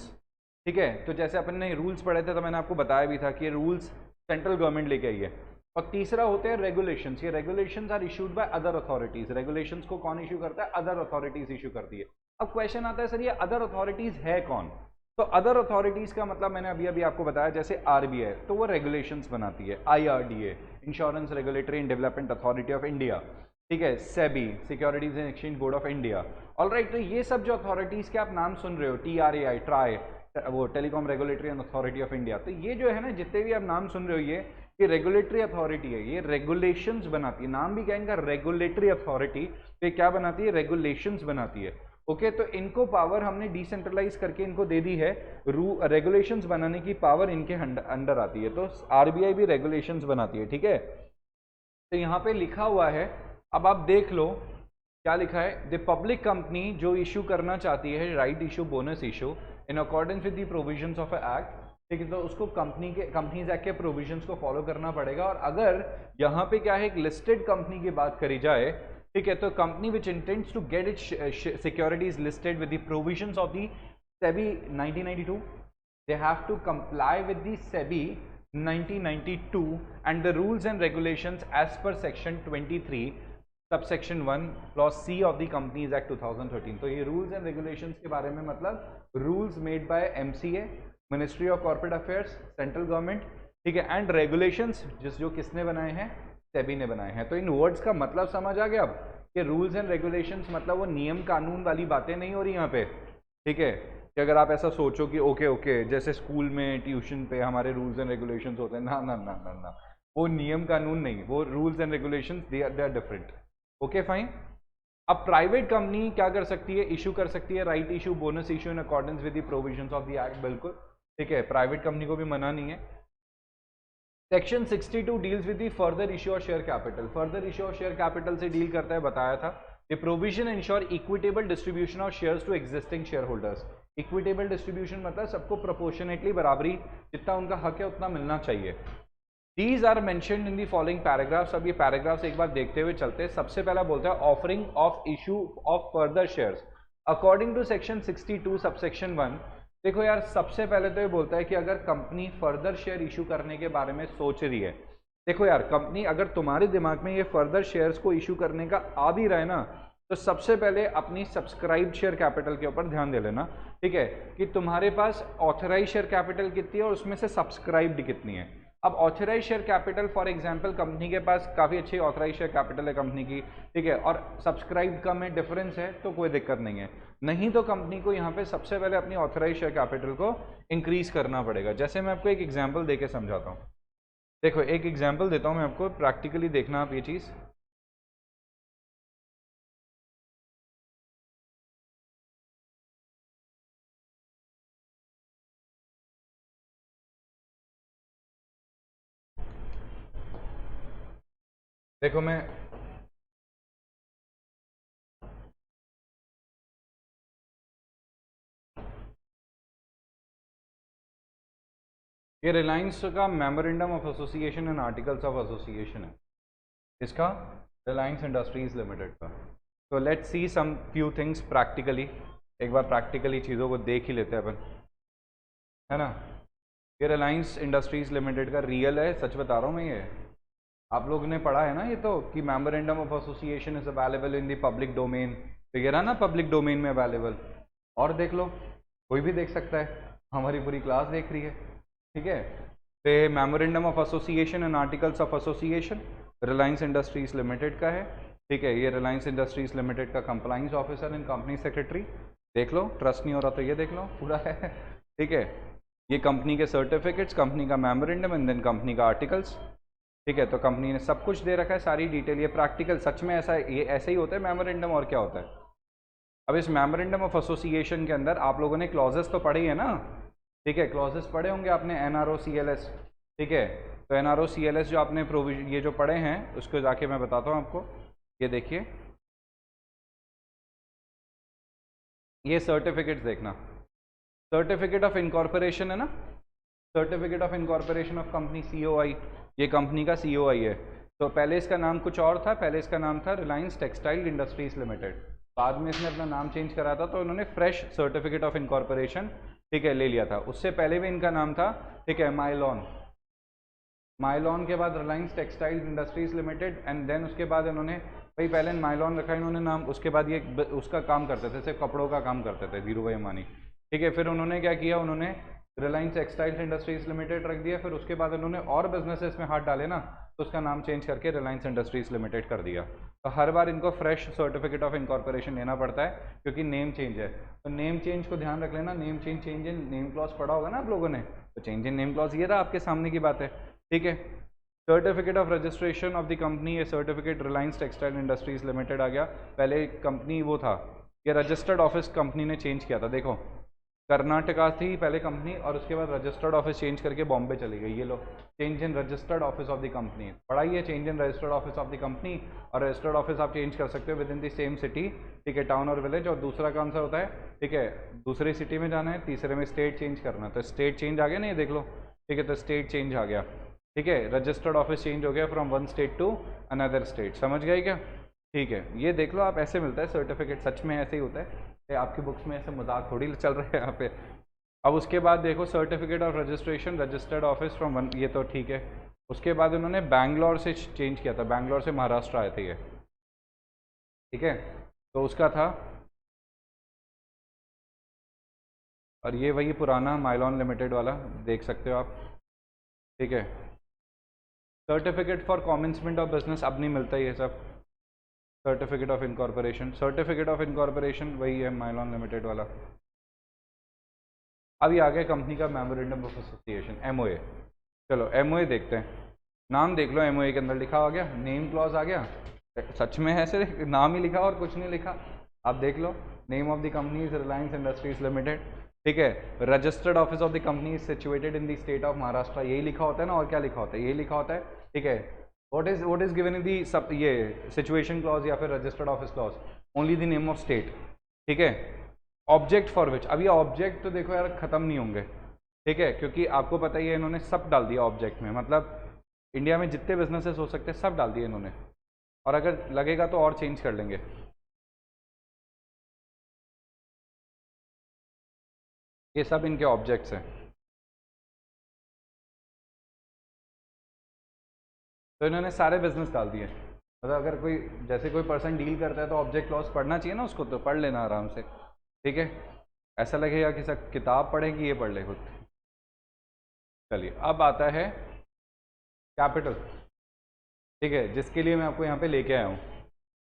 Speaker 1: ठीक है। तो जैसे अपन ने रूल्स पढ़े थे तो मैंने आपको बताया भी था कि ये रूल्स सेंट्रल गवर्नमेंट लेके आई है। और तीसरा होते हैं रेगुलेशंस। ये regulations are issued by other authorities. Regulations को कौन इशू करता है? अदर अथॉरिटीज इशू करती है। अब क्वेश्चन आता है सर ये अदर अथॉरिटीज है कौन? तो अदर अथॉरिटीज का मतलब मैंने अभी अभी आपको बताया, जैसे आरबीआई तो वो रेगुलेशंस बनाती है, IRDA insurance regulatory and development authority of India, ठीक है, SEBI securities and exchange board of India. Alright, तो ये सब जो अथॉरिटीज के आप नाम सुन रहे हो, टीआरएआई ट्राई, वो telecom regulatory and authority of India, तो ये जो है ना जितने भी आप नाम सुन रहे हो ये रेगुलेटरी अथॉरिटी है, ये रेगुलेशंस बनाती है। नाम भी क्या इनका? Regulatory authority. तो ये क्या बनाती है? रेगुलेशंस बनाती है। ओके, तो इनको पावर हमने डिसेंट्रलाइज करके इनको दे दी है, रेगुलेशंस बनाने की पावर इनके अंडर आती है। तो आरबीआई भी रेगुलेशंस बनाती है, ठीक है। तो यहाँ पे लिखा हुआ है, अब आप देख लो क्या लिखा है, द पब्लिक कंपनी जो इशू करना चाहती है right issue, bonus issue in accordance with the provisions of a act, ठीक है, तो उसको कंपनीज एक्ट के प्रोविजंस को फॉलो करना पड़ेगा। और अगर यहाँ पे क्या है, एक लिस्टेड कंपनी की बात करी जाए, ठीक है, तो company which intends to get its securities listed with the provisions of the SEBI 1992, they have to comply with the SEBI 1992 and the rules and regulations as per section 23 subsection 1 clause C of the Companies Act 2013। तो ये rules and regulations के बारे में मतलब rules made by MCA, Ministry of Corporate Affairs, Central Government, ठीक है, and regulations जो किसने बनाए हैं? सेबी ने बनाए हैं। तो इन वर्ड्स का मतलब समझ आ गया अब कि रूल्स एंड रेगुलेशंस मतलब वो नियम कानून वाली बातें नहीं हो रही यहाँ पे, ठीक है। कि अगर आप ऐसा सोचो कि ओके जैसे स्कूल में ट्यूशन पे हमारे रूल्स एंड रेगुलेशंस होते हैं, ना ना ना ना ना, वो नियम कानून नहीं, वो rules and regulations they are different. Okay fine. अब प्राइवेट कंपनी क्या कर सकती है? इशू कर सकती है right issue, bonus issue in accordance with the provisions of the act, बिल्कुल ठीक है, प्राइवेट कंपनी को भी मना नहीं है। Section 62 deals with the further issue of share capital. Further issue of share capital से डील करता है, बताया था। The provision ensure equitable distribution of shares to existing share holders. Equitable distribution मतलब सबको प्रोपोर्शनेटली बराबरी, जितना उनका हक है उतना मिलना चाहिए। These are mentioned in the following paragraphs. अब ये पैराग्राफ्स एक बार देखते हुए चलते हैं। सबसे पहला बोलता है offering of issue of further shares according to section 62 subsection 1। देखो यार, सबसे पहले तो ये बोलता है कि अगर कंपनी फर्दर शेयर इशू करने के बारे में सोच रही है, देखो यार कंपनी अगर तुम्हारे दिमाग में ये फर्दर शेयर्स को इशू करने का आ भी रहा है ना, तो सबसे पहले अपनी सब्सक्राइब्ड शेयर कैपिटल के ऊपर ध्यान दे लेना, ठीक है, कि तुम्हारे पास ऑथराइज शेयर कैपिटल कितनी है और उसमें से सब्सक्राइब्ड कितनी है। अब authorise share capital for example company के पास काफ़ी अच्छी ऑथराइज शेयर कैपिटल है कंपनी की, ठीक है, और सब्सक्राइब्ड का में डिफरेंस है तो कोई दिक्कत नहीं है। नहीं तो कंपनी को यहाँ पे सबसे पहले अपनी ऑथराइज शेयर कैपिटल को इंक्रीज करना पड़ेगा। जैसे मैं आपको एक एग्जाम्पल दे के समझाता हूँ। देखो एक एग्जाम्पल देता हूँ मैं आपको, प्रैक्टिकली देखना आप ये चीज़। देखो मैं ये रिलायंस का memorandum of association and articles of association है, इसका रिलायंस इंडस्ट्रीज लिमिटेड का। तो let's see some few things practically, एक बार प्रैक्टिकली चीज़ों को देख ही लेते हैं अपन, है ना। ये रिलायंस इंडस्ट्रीज लिमिटेड का रियल है, सच बता रहा हूँ मैं। ये आप लोगों ने पढ़ा है ना ये तो, कि memorandum of association is available in the public domain, तो ये रहा ना पब्लिक डोमेन में अवेलेबल। और देख लो, कोई भी देख सकता है, हमारी पूरी क्लास देख रही है, ठीक है। तो memorandum of association and articles of association Reliance industries limited का है, ठीक है। ये रिलायंस इंडस्ट्रीज लिमिटेड का compliance officer and company secretary, देख लो, ट्रस्ट नहीं हो रहा तो ये देख लो, पूरा है, ठीक है। ये कंपनी के सर्टिफिकेट्स, कंपनी का मेमोरेंडम एंड देन कंपनी का आर्टिकल्स, ठीक है। तो कंपनी ने सब कुछ दे रखा है, सारी डिटेल। ये प्रैक्टिकल सच में ऐसा, ये ऐसे ही होता है मेमोरेंडम, और क्या होता है। अब इस मेमोरेंडम ऑफ एसोसिएशन के अंदर आप लोगों ने क्लॉजेस तो पढ़ी है ना, ठीक है, क्लॉजेस पढ़े होंगे आपने, एनआरओ सीएलएस, ठीक है। तो एनआरओ सीएलएस जो आपने प्रोविजन ये जो पढ़े हैं उसको जाके मैं बताता हूँ आपको। ये देखिए, ये सर्टिफिकेट्स देखना, सर्टिफिकेट ऑफ इनकॉर्पोरेशन है ना, certificate of incorporation of company COI, ये कंपनी का COI है। तो पहले इसका नाम कुछ और था, पहले इसका नाम था रिलायंस टेक्सटाइल इंडस्ट्रीज लिमिटेड, बाद में इसने अपना नाम चेंज करा था, तो इन्होंने फ्रेश सर्टिफिकेट ऑफ इनकॉर्पोरेशन, ठीक है, ले लिया था। उससे पहले भी इनका नाम था, ठीक है, माइलॉन, माइलॉन के बाद Reliance textile industries limited, and then उसके बाद इन्होंने भाई पहले माइलॉन रखा इन्होंने नाम, उसके बाद ये उसका काम करते थे, सिर्फ कपड़ों का काम करते थे धीरू भाई अंबानी, ठीक है। फिर उन्होंने क्या किया, उन्होंने रिलायंस टेक्सटाइल्स इंडस्ट्रीज लिमिटेड रख दिया, फिर उसके बाद उन्होंने और बिजनेसेस में हाथ डाले ना, तो उसका नाम चेंज करके रिलायंस इंडस्ट्रीज लिमिटेड कर दिया। तो हर बार इनको फ्रेश सर्टिफिकेट ऑफ इनकॉर्पोरेशन लेना पड़ता है, क्योंकि नेम चेंज है। तो नेम चेंज को ध्यान रख लेना, name change in name clause पढ़ा होगा ना आप लोगों ने, तो चेंज इन नेम क्लॉज ये रहा आपके सामने की बात है, ठीक है। Certificate of registration of the company, ये certificate Reliance textile industries limited आ गया। पहले कंपनी वो था, ये रजिस्टर्ड ऑफिस कंपनी ने चेंज किया था, देखो कर्नाटका थी पहले कंपनी, और उसके बाद रजिस्टर्ड ऑफिस चेंज करके बॉम्बे चली गई। ये लो, change in registered office of the company, पढ़ाई है change in registered office of the company, और रजिस्टर्ड ऑफिस आप चेंज कर सकते हो within the same city, ठीक है, टाउन और विलेज। और दूसरा कौन सा होता है, ठीक है, दूसरी सिटी में जाना है, तीसरे में स्टेट चेंज करना, तो स्टेट चेंज आ गया ना, ये देख लो, ठीक है, तो स्टेट चेंज आ गया, ठीक है, रजिस्टर्ड ऑफिस चेंज हो गया from one state to another state, समझ गए क्या, ठीक है। ये देख लो आप, ऐसे मिलता है सर्टिफिकेट, सच में ऐसे ही होता है, आपकी बुक्स में ऐसे मजाक थोड़ी चल रहा है यहाँ पे। अब उसके बाद देखो certificate of registration registered office from one, ये तो ठीक है। उसके बाद उन्होंने बैंगलोर से चेंज किया था, बैंगलोर से महाराष्ट्र आए थे ये, ठीक है, तो उसका था, और ये वही पुराना माइलॉन लिमिटेड वाला देख सकते हो आप, ठीक है। सर्टिफिकेट फॉर कॉमेंसमेंट ऑफ बिजनेस अब नहीं मिलता ये सब, certificate of incorporation, certificate of incorporation वही है माइलॉन लिमिटेड वाला। अभी आ गया कंपनी का मेमोरेंडम ऑफ एसोसिएशन, MOA। चलो MOA देखते हैं, नाम देख लो, MOA के अंदर लिखा हो गया, नेम क्लॉज आ गया, सच में ऐसे नाम ही लिखा और कुछ नहीं लिखा, आप देख लो, name of the company is Reliance industries limited, ठीक है, registered office of the company is situated in the state of Maharashtra, यही लिखा होता है ना, और क्या लिखा होता है, यही लिखा होता है, ठीक है। व्हाट इज गिवन इन दी सब, ये सिचुएशन क्लॉज या फिर registered office clause, only the name of state, ठीक है। ऑब्जेक्ट फॉर विच, अब ये ऑब्जेक्ट तो देखो यार खत्म नहीं होंगे, ठीक है, क्योंकि आपको पता ही है इन्होंने सब डाल दिया ऑब्जेक्ट में, मतलब इंडिया में जितने बिजनेसेस हो सकते हैं सब डाल दिए इन्होंने, और अगर लगेगा तो और चेंज कर लेंगे। ये सब इनके ऑब्जेक्ट्स हैं, तो इन्होंने सारे बिजनेस डाल दिए। मतलब अगर कोई, जैसे कोई पर्सन डील करता है तो ऑब्जेक्ट क्लॉज पढ़ना चाहिए ना उसको, तो पढ़ लेना आराम से, ठीक है। ऐसा लगेगा कि सब किताब पढ़ेगी, ये पढ़ ले खुद। चलिए अब आता है कैपिटल, ठीक है, जिसके लिए मैं आपको यहाँ पे लेके आया हूँ।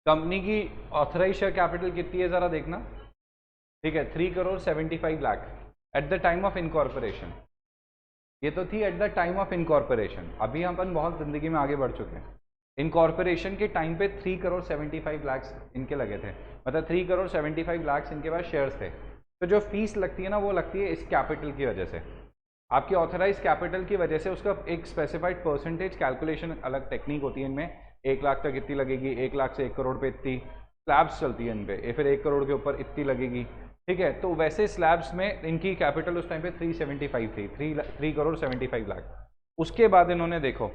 Speaker 1: कंपनी की ऑथराइज शेयर कैपिटल कितनी है ज़रा देखना, ठीक है, 3,75 lakh at the time of incorporation. ये तो थी at the time of incorporation, अभी हम अपन बहुत ज़िंदगी में आगे बढ़ चुके हैं। इनकॉर्पोरेशन के टाइम पे 3,75 लाख इनके लगे थे, मतलब 3,75 लाख इनके पास शेयर्स थे। तो जो फीस लगती है ना, वो लगती है इस कैपिटल की वजह से, आपकी ऑथराइज कैपिटल की वजह से। उसका एक स्पेसिफाइड परसेंटेज कैलकुलेशन, अलग टेक्निक होती है इनमें, 1 लाख तक इतनी लगेगी, 1 लाख से 1 करोड़ पे इतनी, स्लैब्स चलती है इन पे, फिर 1 करोड़ के ऊपर इतनी लगेगी, ठीक है। तो वैसे स्लैब्स में इनकी कैपिटल उस टाइम पे 375 थी, 3,75 लाख। उसके बाद इन्होंने देखो,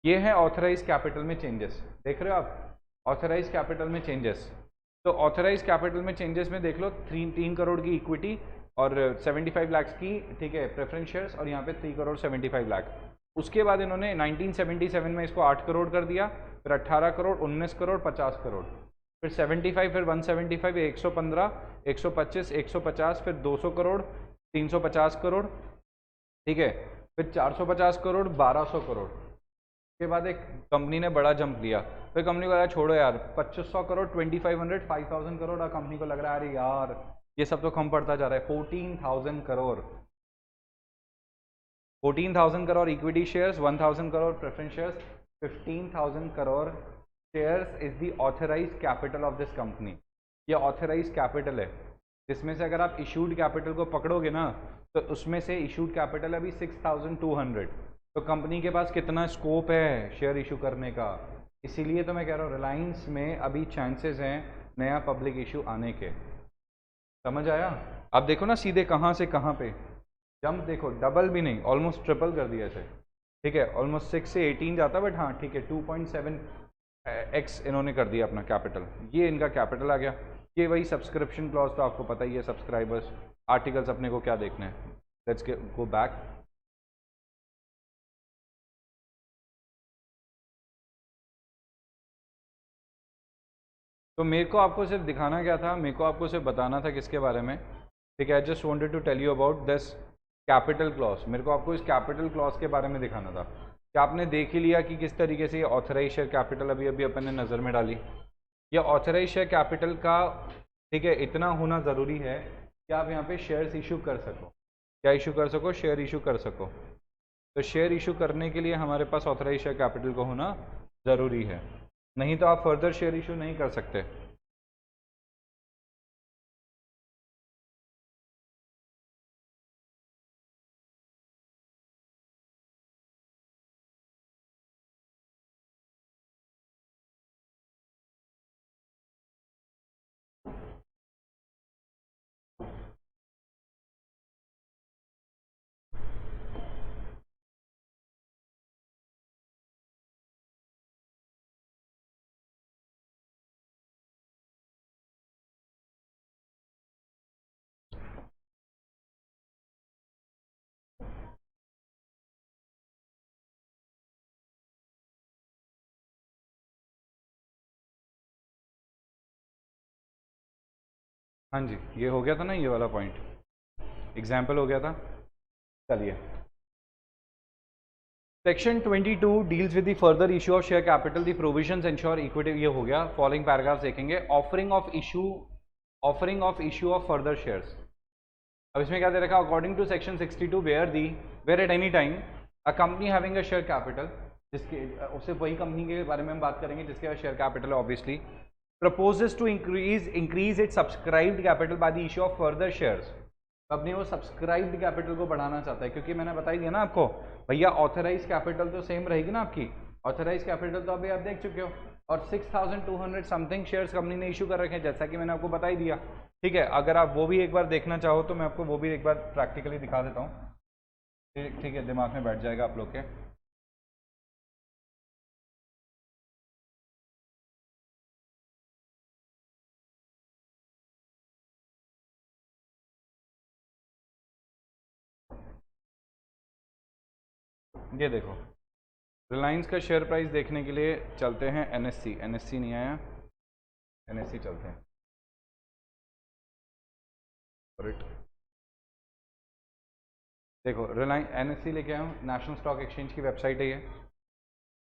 Speaker 1: ये है ऑथराइज कैपिटल में चेंजेस, देख रहे हो आप, ऑथराइज कैपिटल में चेंजेस। तो ऑथराइज कैपिटल में चेंजेस में देख लो, 3 करोड़ की इक्विटी और 75 लाख की, ठीक है, प्रेफरेंस शेयर्स, और यहाँ पे 3,75 लाख। उसके बाद इन्होंने 1977 में इसको 8 करोड़ कर दिया, फिर 18 करोड़, 19 करोड़, 50 करोड़, फिर 75, फिर 175, 115, 125, 150, फिर 200 करोड़, 350 करोड़, ठीक है, फिर 450 करोड़, 1200 करोड़। के बाद एक कंपनी ने बड़ा जंप लिया, फिर कंपनी को लगा छोड़ो यार, 2500 करोड़, 2500, 5000 करोड़, और कंपनी को लग रहा है अरे यार ये सब तो कम पड़ता जा रहा है, 14,000 crore, 14,000 crore equity shares, 1,000 crore preference shares, 15,000 crore shares is the authorise capital of this company. ये ऑथराइज कैपिटल है, जिसमें से अगर आप इशूड कैपिटल को पकड़ोगे ना, तो उसमें से इशूड कैपिटल अभी 6,200। तो कंपनी के पास कितना स्कोप है शेयर इशू करने का, इसीलिए तो मैं कह रहा हूँ रिलायंस में अभी चांसेस हैं नया पब्लिक इशू आने के। समझ आया? आप देखो ना सीधे कहाँ से कहाँ पे जंप, देखो डबल भी नहीं, ऑलमोस्ट ट्रिपल कर दिया इसे। ठीक है, ऑलमोस्ट 6 से 18 जाता, बट हाँ ठीक है 2.7x इन्होंने कर दिया अपना कैपिटल। ये इनका कैपिटल आ गया। ये वही सब्सक्रिप्शन क्लॉज तो आपको पता ही है, सब्सक्राइबर्स आर्टिकल्स अपने को क्या देखने हैं। Let's go back. तो मेरे को आपको सिर्फ दिखाना क्या था, मेरे को आपको सिर्फ बताना था किसके बारे में। ठीक है, I just wanted to tell you about this capital clause. मेरे को आपको इस कैपिटल क्लॉज के बारे में दिखाना था कि आपने देख ही लिया कि किस तरीके से ये ऑथराइज शेयर कैपिटल अभी अभी अपन ने नज़र में डाली। ये ऑथराइज शेयर कैपिटल का, ठीक है, इतना होना ज़रूरी है कि आप यहाँ पे शेयर्स इशू कर सको। क्या इशू कर सको? शेयर इशू कर सको। तो शेयर इशू करने के लिए हमारे पास ऑथराइज शेयर कैपिटल को होना ज़रूरी है, नहीं तो आप फर्दर शेयर इशू नहीं कर सकते। हाँ जी, ये हो गया था ना, ये वाला पॉइंट एग्जाम्पल हो गया था। चलिए, section 22 deals with the further issue of share capital, the provisions ensure equity. ये हो गया। फॉलोइंग पैराग्राफ देखेंगे। Offering of issue of further shares. अब इसमें क्या दे रखा? According to section 62 where at any time a company having a share capital, जिसके उससे वही कंपनी के बारे में हम बात करेंगे जिसके पास शेयर कैपिटल है obviously, proposes to increase its subscribed capital by the issue of further shares। Company वो सब्सक्राइब्ड कैपिटल को बढ़ाना चाहता है, क्योंकि मैंने बता ही दिया ना आपको भैया, ऑथराइज कैपिटल तो सेम रहेगी ना आपकी। ऑथराइज कैपिटल तो अभी आप देख चुके हो, और 6200 समथिंग शेयर्स कंपनी ने इशू कर रखे हैं, जैसा कि मैंने आपको बता ही दिया। ठीक है, अगर आप वो भी एक बार देखना चाहो तो मैं आपको वो भी एक बार प्रैक्टिकली दिखा देता हूँ। ठीक है, दिमाग में बैठ जाएगा आप लोग के। ये देखो, रिलायंस का शेयर प्राइस देखने के लिए चलते हैं एनएससी नहीं आया, एनएससी चलते हैं। देखो, रिलायंस एनएससी लेके आया हूँ, नेशनल स्टॉक एक्सचेंज की वेबसाइट है ये।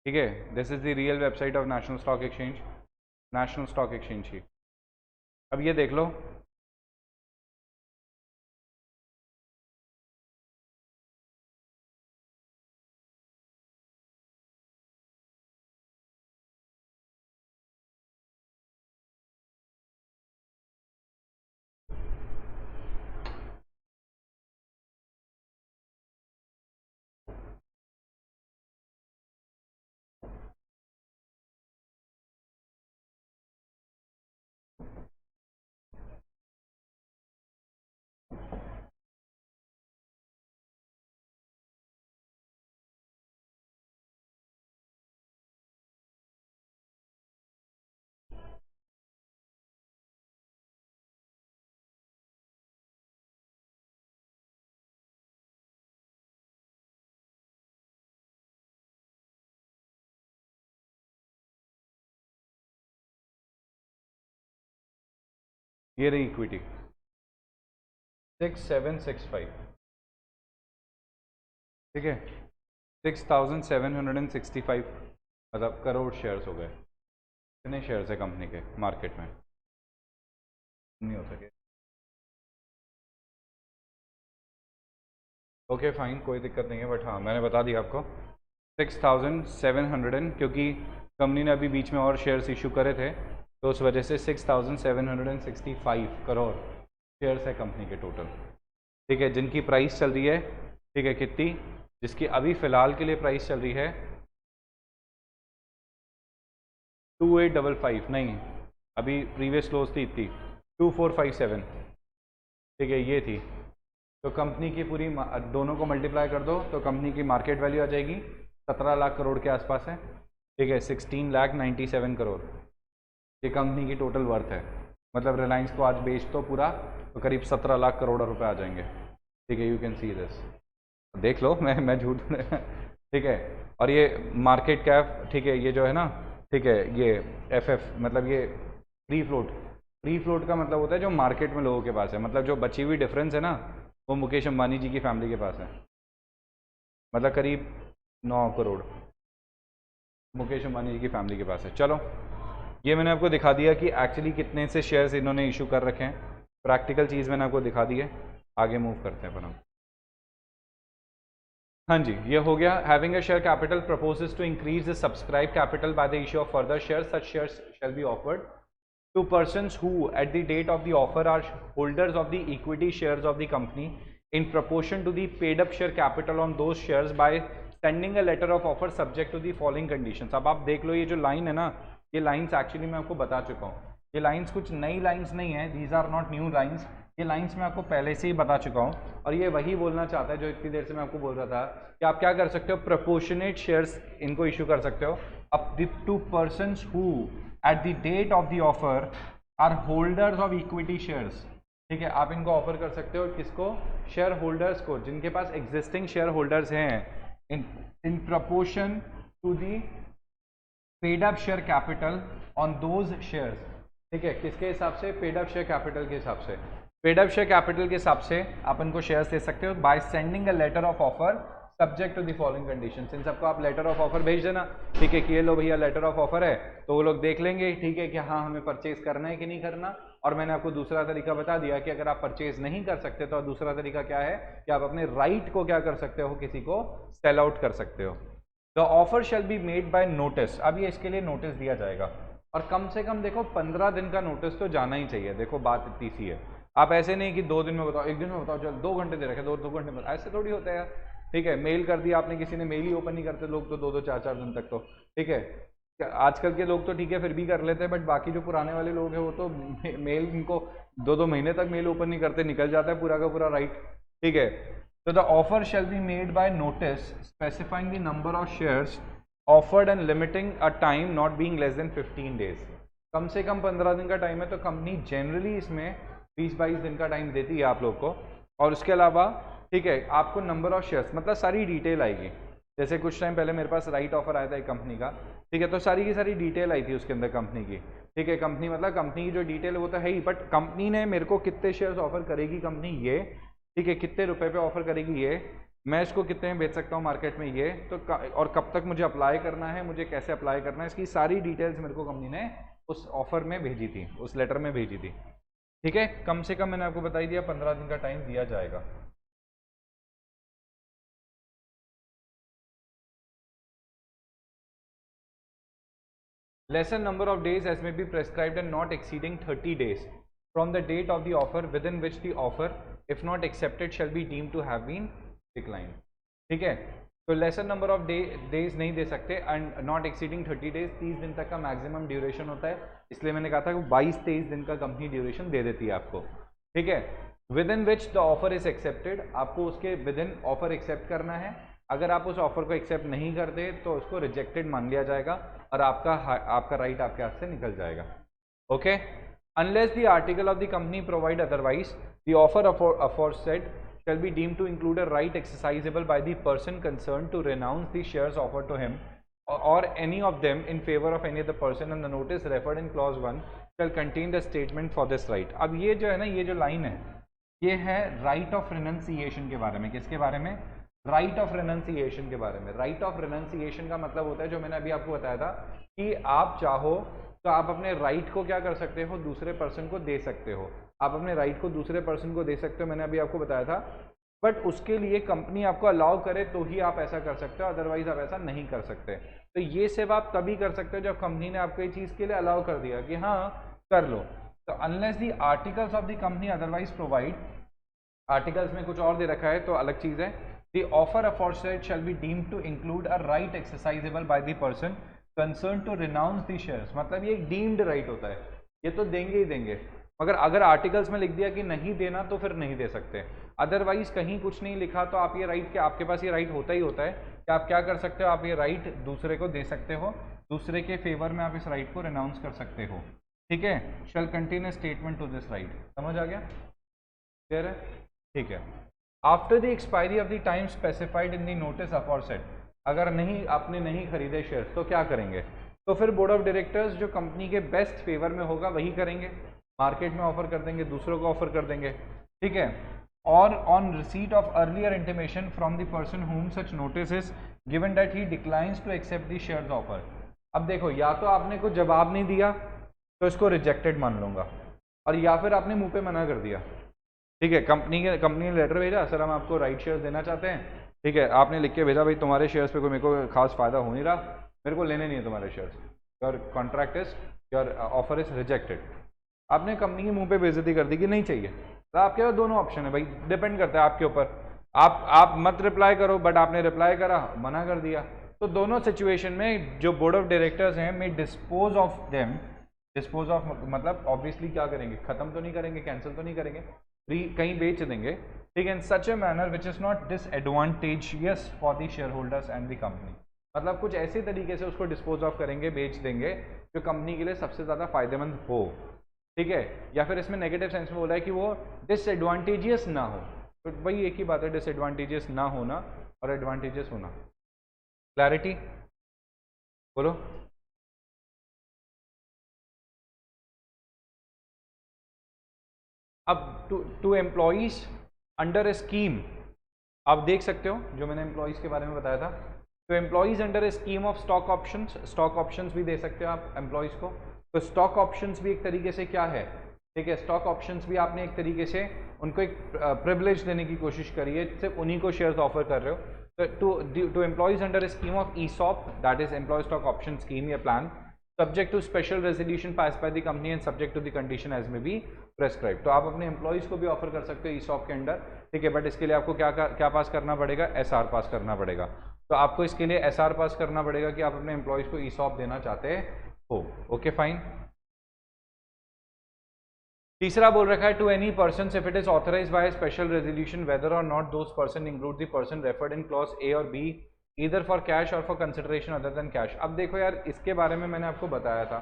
Speaker 1: ठीक है, this is the real website of national stock exchange की। अब ये देख लो, ये रही इक्विटी 6765। ठीक है, 6765 मतलब करोड़ शेयर्स हो गए। कितने शेयर्स है कंपनी के मार्केट में? नहीं हो सके। ओके फाइन, कोई दिक्कत नहीं है, बट हाँ मैंने बता दिया आपको 6700, क्योंकि कंपनी ने अभी बीच में और शेयर्स इशू करे थे, तो उस वजह से 6765 करोड़ शेयर्स है कंपनी के टोटल। ठीक है, जिनकी प्राइस चल रही है, ठीक है, कितनी? जिसकी अभी फ़िलहाल के लिए प्राइस चल रही है 2855, नहीं अभी प्रीवियस क्लोज थी इतनी 2457। ठीक है, ये थी। तो कंपनी की पूरी दोनों को मल्टीप्लाई कर दो तो कंपनी की मार्केट वैल्यू आ जाएगी 17 लाख करोड़ के आसपास है। ठीक है, 16,97 करोड़ ये कंपनी की टोटल वर्थ है। मतलब रिलायंस को आज बेच दो पूरा तो करीब 17 लाख करोड़ रुपए आ जाएंगे। ठीक है, यू कैन सी दिस, देख लो, मैं झूठ ठीक है। और ये मार्केट कैप, ठीक है, ये जो है ना, ठीक है, ये एफएफ मतलब ये फ्री फ्लोट, फ्री फ्लोट का मतलब होता है जो मार्केट में लोगों के पास है, मतलब जो बची हुई डिफरेंस है ना वो मुकेश अंबानी जी की फैमिली के पास है, मतलब करीब 9 करोड़ मुकेश अंबानी जी की फैमिली के पास है। चलो ये मैंने आपको दिखा दिया कि एक्चुअली कितने से शेयर्स इन्होंने इशू कर रखे हैं, प्रैक्टिकल चीज़ मैंने आपको दिखा दी है। आगे मूव करते हैं अपन हम। हाँ जी, ये हो गया। Having a share capital proposes to increase the subscribed capital by the issue of further shares. Such shares shall be offered to persons who at the date of the offer are holders of the equity shares of the company in proportion to the paid up share capital on those shares by sending a letter of offer subject to the following conditions. अब आप देख लो, ये जो line है ना, ये lines actually मैं आपको बता चुका हूँ। ये लाइन्स कुछ नई लाइन्स नहीं है, these are not new lines. ये लाइन्स मैं आपको पहले से ही बता चुका हूँ और ये वही बोलना चाहता है जो इतनी देर से मैं आपको बोल रहा था कि आप क्या कर सकते हो, प्रोपोर्शनेट शेयर्स इनको इशू कर सकते हो up to persons who at the date of the offer are holders of equity shares. ठीक है, आप इनको ऑफर कर सकते हो, किसको, शेयर होल्डर्स को, जिनके पास एग्जिस्टिंग शेयर होल्डर्स हैं in proportion to the paid up share capital on those shares. ठीक है, किसके हिसाब से, पेड अप शेयर कैपिटल के हिसाब से। पेड अप शेयर कैपिटल के हिसाब से आप इनको शेयर्स दे सकते हो by sending a letter of offer subject to the following conditions. इन सबको आप लेटर ऑफ ऑफर भेज देना। ठीक है कि ये लो भैया लेटर ऑफ ऑफर है, तो वो लोग देख लेंगे, ठीक है कि हाँ हमें परचेज करना है कि नहीं करना। और मैंने आपको दूसरा तरीका बता दिया कि अगर आप परचेज नहीं कर सकते तो दूसरा तरीका क्या है कि आप अपने राइट को क्या कर सकते हो, किसी को सेल आउट कर सकते हो। The offer shall be made by notice. अब ये इसके लिए नोटिस दिया जाएगा और कम से कम देखो 15 दिन का नोटिस तो जाना ही चाहिए। देखो बात इतनी सी है, आप ऐसे नहीं कि 2 दिन में बताओ, 1 दिन में बताओ, चल 2 घंटे दे रखे, 2 घंटे में, ऐसे थोड़ी होता है यार। ठीक है, मेल कर दिया आपने, किसी ने मेल ही ओपन नहीं करते लोग तो 2-2 4-4 दिन तक तो। ठीक है, आजकल के लोग तो ठीक है फिर भी कर लेते हैं, बट बाकी जो पुराने वाले लोग हैं वो तो मेल इनको 2-2 महीने तक मेल ओपन नहीं करते, निकल जाता है पूरा का पूरा राइट। ठीक है, तो the offer shall be made by notice specifying the number of shares offered and limiting a time not being less than 15 days. कम से कम 15 दिन का टाइम है, तो कंपनी जनरली इसमें 20-22 दिन का टाइम देती है आप लोग को। और उसके अलावा ठीक है, आपको नंबर ऑफ शेयर्स मतलब सारी डिटेल आएगी। जैसे कुछ टाइम पहले मेरे पास राइट ऑफर आया था एक कंपनी का, ठीक है, तो सारी की सारी डिटेल आई थी उसके अंदर कंपनी की। ठीक है, कंपनी मतलब कंपनी की जो डिटेल है वो तो है ही, बट कंपनी ने मेरे को कितने शेयर्स ऑफर करेगी कंपनी ये, ठीक है, कितने रुपए पे ऑफर करेगी ये, मैं इसको कितने में बेच सकता हूँ मार्केट में ये, तो और कब तक मुझे अप्लाई करना है, मुझे कैसे अप्लाई करना है, इसकी सारी डिटेल्स मेरे को कंपनी ने उस ऑफर में भेजी थी, उस लेटर में भेजी थी। ठीक है, कम से कम मैंने आपको बता ही दिया 15 दिन का टाइम दिया जाएगा। Lesser number of days as may be prescribed and not exceeding 30 days from the date of the offer within which the offer, if not accepted, shall be deemed to have been declined. ठीक है, तो laser number of days नहीं दे सकते and not exceeding 30 days, 30 दिन तक का maximum duration होता है, इसलिए मैंने कहा था कि 22-23 दिन का कंपनी ड्यूरेशन दे देती है आपको। ठीक है, with in which the offer is accepted, आपको उसके विद इन ऑफर एक्सेप्ट करना है। अगर आप उस ऑफर को एक्सेप्ट नहीं करते तो उसको रिजेक्टेड मान लिया जाएगा और आपका राइट आपके हाथ से निकल जाएगा। Okay, unless the article of the company provide otherwise the offer aforesaid shall be deemed to include a right exercisable by the person concerned to renounce the shares offered to him or any of them in favor of any other person, and the notice referred in clause 1 shall contain the statement for this right। अब ये जो है ना, ये जो line है ये है राइट ऑफ रिनंसिएशन के बारे में। किसके बारे में? राइट ऑफ रिनंसिएशन के बारे में। राइट ऑफ रिनंसिएशन का मतलब होता है, जो मैंने अभी आपको बताया था कि आप चाहो तो आप अपने राइट को क्या कर सकते हो, दूसरे पर्सन को दे सकते हो। आप अपने राइट को दूसरे पर्सन को दे सकते हो, मैंने अभी आपको बताया था, बट उसके लिए कंपनी आपको अलाउ करे तो ही आप ऐसा कर सकते हो, अदरवाइज आप ऐसा नहीं कर सकते। तो ये सिर्फ आप तभी कर सकते हो जब कंपनी ने आपको ये चीज़ के लिए अलाउ कर दिया कि हाँ कर लो। तो unless the articles of the company otherwise provide, articles में कुछ और दे रखा है तो अलग चीज़ है। The offer aforesaid shall be deemed to include a right exercisable by the person concerned to renounce the shares. मतलब ये एक डीम्ड राइट होता है, ये तो देंगे ही देंगे। मगर अगर आर्टिकल्स में लिख दिया कि नहीं देना तो फिर नहीं दे सकते। अदरवाइज कहीं कुछ नहीं लिखा तो आप ये राइट के आपके पास ये राइट होता ही होता है कि आप क्या कर सकते हो, आप ये राइट दूसरे को दे सकते हो, दूसरे के फेवर में आप इस राइट को रिनाउंस कर सकते हो। ठीक है, shall contain a statement to this right. समझ आ गया? क्लियर है? ठीक है। After the expiry of the time specified in the notice aforesaid, अगर नहीं आपने नहीं खरीदे शेयर्स तो क्या करेंगे? तो फिर बोर्ड ऑफ डायरेक्टर्स जो कंपनी के बेस्ट फेवर में होगा वही करेंगे, मार्केट में ऑफर कर देंगे, दूसरों को ऑफर कर देंगे। ठीक है। और on receipt of earlier intimation from the person whom such notice is given that he declines to accept the shares offer. अब देखो, या तो आपने कुछ जवाब नहीं दिया तो इसको रिजेक्टेड मान लूंगा, और या फिर आपने मुंह पे मना कर दिया। ठीक है, कंपनी ने लेटर भेजा, सर हम आपको राइट शेयर्स देना चाहते हैं। ठीक है, आपने लिख के भेजा, भाई तुम्हारे शेयर्स पे कोई मेरे को खास फायदा हो नहीं रहा, मेरे को लेने नहीं है तुम्हारे shares, your contract is, your offer is rejected. आपने कंपनी के मुंह पे बेइज्जती कर दी कि नहीं चाहिए। तो आपके पास दोनों ऑप्शन है भाई, डिपेंड करता है आपके ऊपर। आप मत रिप्लाई करो, बट आपने रिप्लाई करा, मना कर दिया, तो दोनों सिचुएशन में जो बोर्ड ऑफ डायरेक्टर्स हैं may dispose of them, dispose of मतलब ऑब्वियसली क्या करेंगे, खत्म तो नहीं करेंगे, कैंसिल तो नहीं करेंगे, कहीं बेच देंगे। ठीक है, in such a manner which is not disadvantageous for the share holders and the company, मतलब कुछ ऐसे तरीके से उसको डिस्पोज ऑफ करेंगे, बेच देंगे जो कंपनी के लिए सबसे ज़्यादा फायदेमंद हो। ठीक है, या फिर इसमें नेगेटिव सेंस में बोला है कि वो डिसएडवांटेजियस ना हो, तो वही एक ही बात है, डिसएडवांटेजियस ना होना और एडवांटेजियस होना। क्लैरिटी बोलो। अब to employees under a scheme, आप देख सकते हो जो मैंने एम्प्लॉइज के बारे में बताया था, तो employees under a scheme of stock options, stock options भी दे सकते हो आप एम्प्लॉइज को। तो स्टॉक ऑप्शंस भी एक तरीके से क्या है, ठीक है, स्टॉक ऑप्शंस भी आपने एक तरीके से उनको एक प्रिविलेज देने की कोशिश करी है, सिर्फ उन्हीं को शेयर्स ऑफर कर रहे हो। तो to employees under a scheme of ESOP, that is employee stock option scheme या plan, subject to special resolution pass by the company and subject to the condition as may be prescribe. तो आप अपने employees को भी offer कर सकते हो ESOP के अंडर। ठीक है, बट इसके लिए आपको क्या पास करना पड़ेगा, एसआर पास करना पड़ेगा। तो आपको इसके लिए एसआर पास करना पड़ेगा कि आप अपने एम्प्लॉइज को ईसॉप देना चाहते हो। Okay fine. तीसरा बोल रखा है to any person if it is authorised by special resolution whether or not those person include the person referred in clause A or B either for cash or for consideration other than cash. अब देखो यार, इसके बारे में मैंने आपको बताया था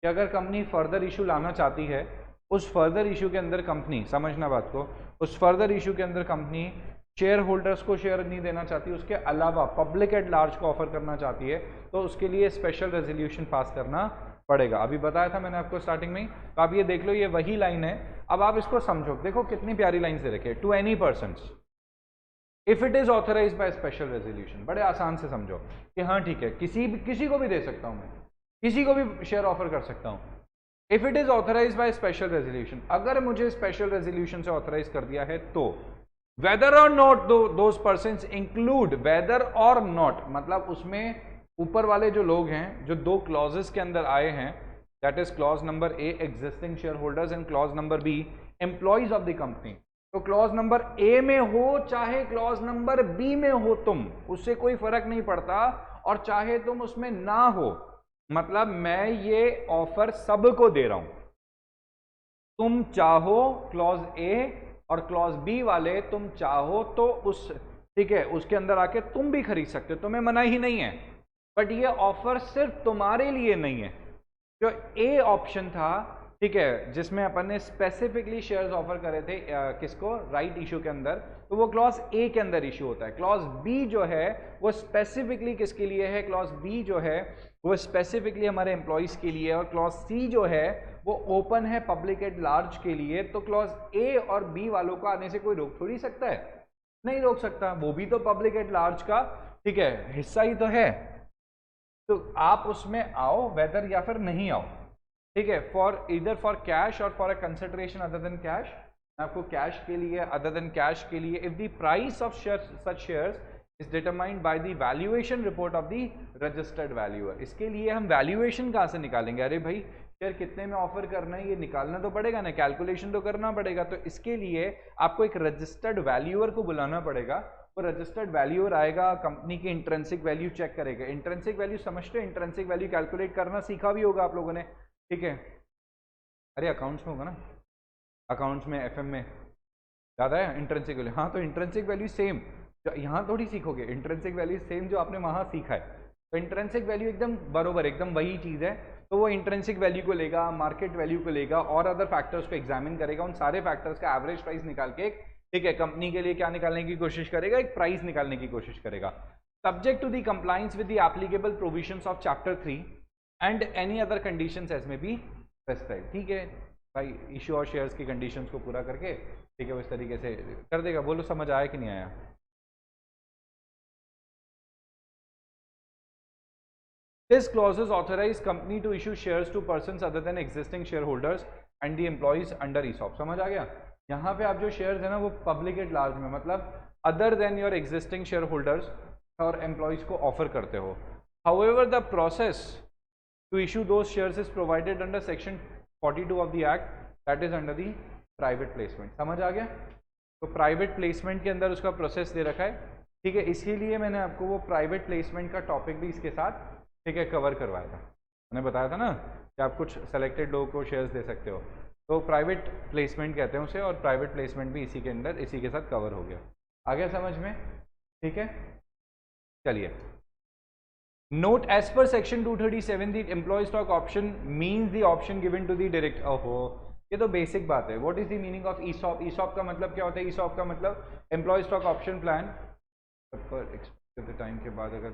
Speaker 1: कि अगर कंपनी फर्दर इशू लाना चाहती है, उस फर्दर इशू के अंदर कंपनी, समझना बात को, उस फर्दर इशू के अंदर कंपनी शेयर होल्डर्स को शेयर नहीं देना चाहती, उसके अलावा पब्लिक एट लार्ज को ऑफर करना चाहती है, तो उसके लिए स्पेशल रेजोल्यूशन पास करना पड़ेगा। अभी बताया था मैंने आपको स्टार्टिंग में ही, तो आप ये देख लो, ये वही लाइन है। अब आप इसको समझो, देखो कितनी प्यारी लाइन से रखे, to any person if it is authorised by special resolution. बड़े आसान से समझो कि हाँ ठीक है, किसी को भी दे सकता हूं मैं, किसी को भी शेयर ऑफर कर सकता हूं। If it is authorised by special resolution, अगर मुझे स्पेशल रेजोल्यूशन से ऑथराइज कर दिया है तो whether or not those persons include, whether or not मतलब उसमें ऊपर वाले जो लोग हैं, जो दो क्लॉजेस के अंदर आए हैं, that is clause number A existing share holders and clause number B employees of the company. तो क्लॉज नंबर ए में हो चाहे क्लॉज नंबर बी में हो तुम, उससे कोई फर्क नहीं पड़ता, और चाहे तुम उसमें ना हो, मतलब मैं ये ऑफर सबको दे रहा हूं। तुम चाहो क्लॉज ए और क्लॉज बी वाले, तुम चाहो तो उस, ठीक है, उसके अंदर आके तुम भी खरीद सकते हो, तुम्हें मना ही नहीं है, बट ये ऑफर सिर्फ तुम्हारे लिए नहीं है। जो ए ऑप्शन था, ठीक है, जिसमें अपन ने स्पेसिफिकली शेयर्स ऑफर करे थे किसको, राइट इशू के अंदर, तो वो क्लॉज ए के अंदर इशू होता है। क्लॉज बी जो है वो स्पेसिफिकली किसके लिए है, क्लॉज बी जो है वो स्पेसिफिकली हमारे एम्प्लॉइज के लिए, और क्लॉज सी जो है वो ओपन है पब्लिक एट लार्ज के लिए। तो क्लॉज ए और बी वालों को आने से कोई रोक थोड़ी सकता है, नहीं रोक सकता, वो भी तो पब्लिक एट लार्ज का, ठीक है, हिस्सा ही तो है। तो आप उसमें आओ वेदर या फिर नहीं आओ, ठीक है, फॉर इधर for cash or for a consideration other than cash, आपको कैश के लिए, अदर देन कैश के लिए, if the price of such shares is determined by the valuation report of the registered valuer. इसके लिए हम वैल्यूएशन कहाँ से निकालेंगे, अरे भाई शेयर कितने में ऑफर करना है ये निकालना तो पड़ेगा ना, कैलकुलेशन तो करना पड़ेगा। तो इसके लिए आपको एक रजिस्टर्ड वैल्यूअर को बुलाना पड़ेगा। वो रजिस्टर्ड वैल्यूअर आएगा, कंपनी की इंट्रिंसिक वैल्यू चेक करेगा। इंट्रिंसिक वैल्यू समझते हो, इंट्रिंसिक वैल्यू कैलकुलेट करना सीखा भी होगा आप लोगों ने, ठीक है, अरे अकाउंट्स में होगा ना, अकाउंट्स में, एफएम में ज़्यादा है इंट्रिंसिक वैल्यू। हाँ तो इंट्रिंसिक वैल्यू सेम यहाँ थोड़ी सीखोगे, इंट्रिंसिक वैल्यू सेम जो आपने वहाँ सीखा है। तो इंट्रिंसिक वैल्यू एकदम बरोबर, एकदम वही चीज़ है। तो वो इंट्रिंसिक वैल्यू को लेगा, मार्केट वैल्यू को लेगा और अदर फैक्टर्स को एग्जामिन करेगा, उन सारे फैक्टर्स का एवरेज प्राइस निकाल के ठीक है कंपनी के लिए क्या निकालने की कोशिश करेगा, एक प्राइस निकालने की कोशिश करेगा। Subject to the compliance with the applicable provisions of chapter 3 and any other conditions as may be specified. ठीक है भाई, इशू और शेयर्स की कंडीशंस को पूरा करके ठीक है उस तरीके से कर देगा। बोलो समझ आया कि नहीं आया? This clauses authorize company to issue shares to persons other than existing shareholders and the employees under ESOP। समझ आ गया? यहाँ पे आप जो शेयर्स है ना वो पब्लिक एट लार्ज में, मतलब other than your existing share holders और एम्प्लॉयज को ऑफर करते हो। However the process to issue those shares is provided under section 42 of the act, that is under the private placement. समझ आ गया? तो प्राइवेट प्लेसमेंट के अंदर उसका प्रोसेस दे रखा है। ठीक है, इसीलिए मैंने आपको वो प्राइवेट प्लेसमेंट का टॉपिक भी इसके साथ ठीक है कवर करवाया था। मैंने बताया था ना कि आप कुछ सेलेक्टेड लोगों को शेयर्स दे सकते हो, तो प्राइवेट प्लेसमेंट कहते हैं उसे, और प्राइवेट प्लेसमेंट भी इसी के अंदर इसी के साथ कवर हो गया। आ गया समझ में? ठीक है, चलिए। Note as per section 237 the employee stock option means the option given to the direct. ओहो, ये तो बेसिक बात है। What is the meaning of ESOP? ESOP का मतलब क्या होता है? ईसॉप का मतलब एम्प्लॉय स्टॉक ऑप्शन प्लान पर एक्सपेक्टेड टाइम के बाद अगर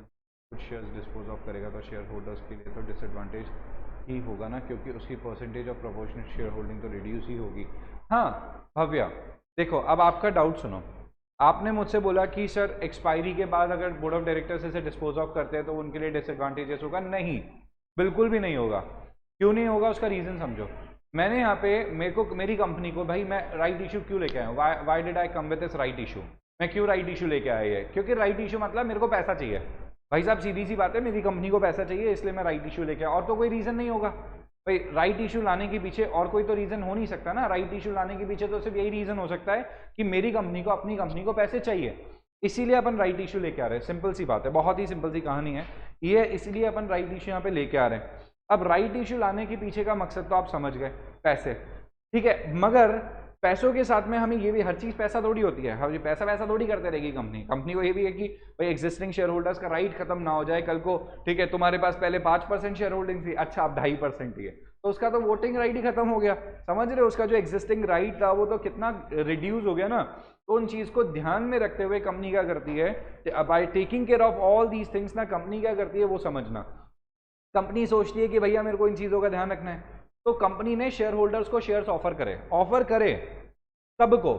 Speaker 1: कुछ शेयर्स डिस्पोज ऑफ करेगा तो शेयर होल्डर्स के लिए तो डिसएडवांटेज ही होगा ना, क्योंकि उसकी percentage of proportionate share holding तो रिड्यूस ही होगी। हाँ भव्या, देखो अब आपका डाउट सुनो। आपने मुझसे बोला कि सर एक्सपायरी के बाद अगर बोर्ड ऑफ डायरेक्टर्स इसे डिस्पोज ऑफ करते हैं तो उनके लिए डिसएडवांटेजेस होगा। नहीं, बिल्कुल भी नहीं होगा। क्यों नहीं होगा? उसका रीजन समझो। मैंने यहाँ पे मेरी कंपनी को भाई मैं राइट इशू क्यों लेके आया हूँ? Why did I come with this right issue? मैं क्यों राइट इशू लेके आया है? क्योंकि राइट इशू मतलब मेरे को पैसा चाहिए भाई साहब, सीधी सी बात है, मेरी कंपनी को पैसा चाहिए, इसलिए मैं राइट इशू लेके आया। और तो कोई रीजन नहीं होगा भाई। राइट इशू लाने के पीछे और कोई तो रीजन हो नहीं सकता ना। राइट इशू लाने के पीछे तो सिर्फ यही रीजन हो सकता है कि मेरी कंपनी को अपनी कंपनी को पैसे चाहिए, इसीलिए अपन राइट इशू लेके आ रहे हैं। सिंपल सी बात है, बहुत ही सिंपल सी कहानी है ये, इसलिए अपन राइट इशू यहाँ पे लेके आ रहे हैं। अब राइट इशू लाने के पीछे का मकसद तो आप समझ गए, पैसे। ठीक है, मगर पैसों के साथ में हमें ये भी, हर चीज पैसा थोड़ी होती है। हम पैसा वैसा थोड़ी करते रहेगी कंपनी को ये भी है कि भाई एग्जिस्टिंग शेयर होल्डर्स का राइट खत्म ना हो जाए कल को। ठीक है, तुम्हारे पास पहले 5% शेयर होल्डिंग थी, अच्छा अब 2.5% ही है, तो उसका तो वोटिंग राइट ही खत्म हो गया। समझ रहे हो? उसका जो एग्जिस्टिंग राइट था वो तो कितना रिड्यूस हो गया ना। तो उन चीज को ध्यान में रखते हुए कंपनी क्या करती है, by taking care of all these things ना, कंपनी क्या करती है वो समझना। कंपनी सोचती है कि भैया मेरे को इन चीजों का ध्यान रखना है, तो कंपनी ने शेयर होल्डर्स को शेयर्स ऑफर करे सबको,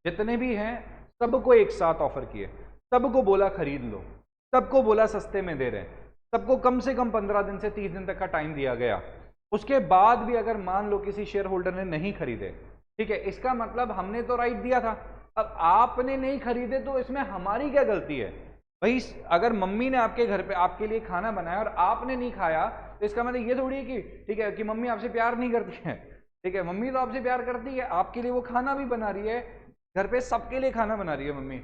Speaker 1: जितने भी हैं सबको एक साथ ऑफर किए, सबको बोला खरीद लो, सबको बोला सस्ते में दे रहे हैं, सबको कम से कम 15 दिन से 30 दिन तक का टाइम दिया गया। उसके बाद भी अगर मान लो किसी शेयर होल्डर ने नहीं खरीदे, ठीक है, इसका मतलब हमने तो राइट दिया था, अब आपने नहीं खरीदे तो इसमें हमारी क्या गलती है भाई? अगर मम्मी ने आपके घर पे आपके लिए खाना बनाया और आपने नहीं खाया तो इसका मतलब ये थोड़ी है कि ठीक है कि मम्मी आपसे प्यार नहीं करती है। ठीक है, मम्मी तो आपसे प्यार करती है, आपके लिए वो खाना भी बना रही है, घर पे सबके लिए खाना बना रही है मम्मी।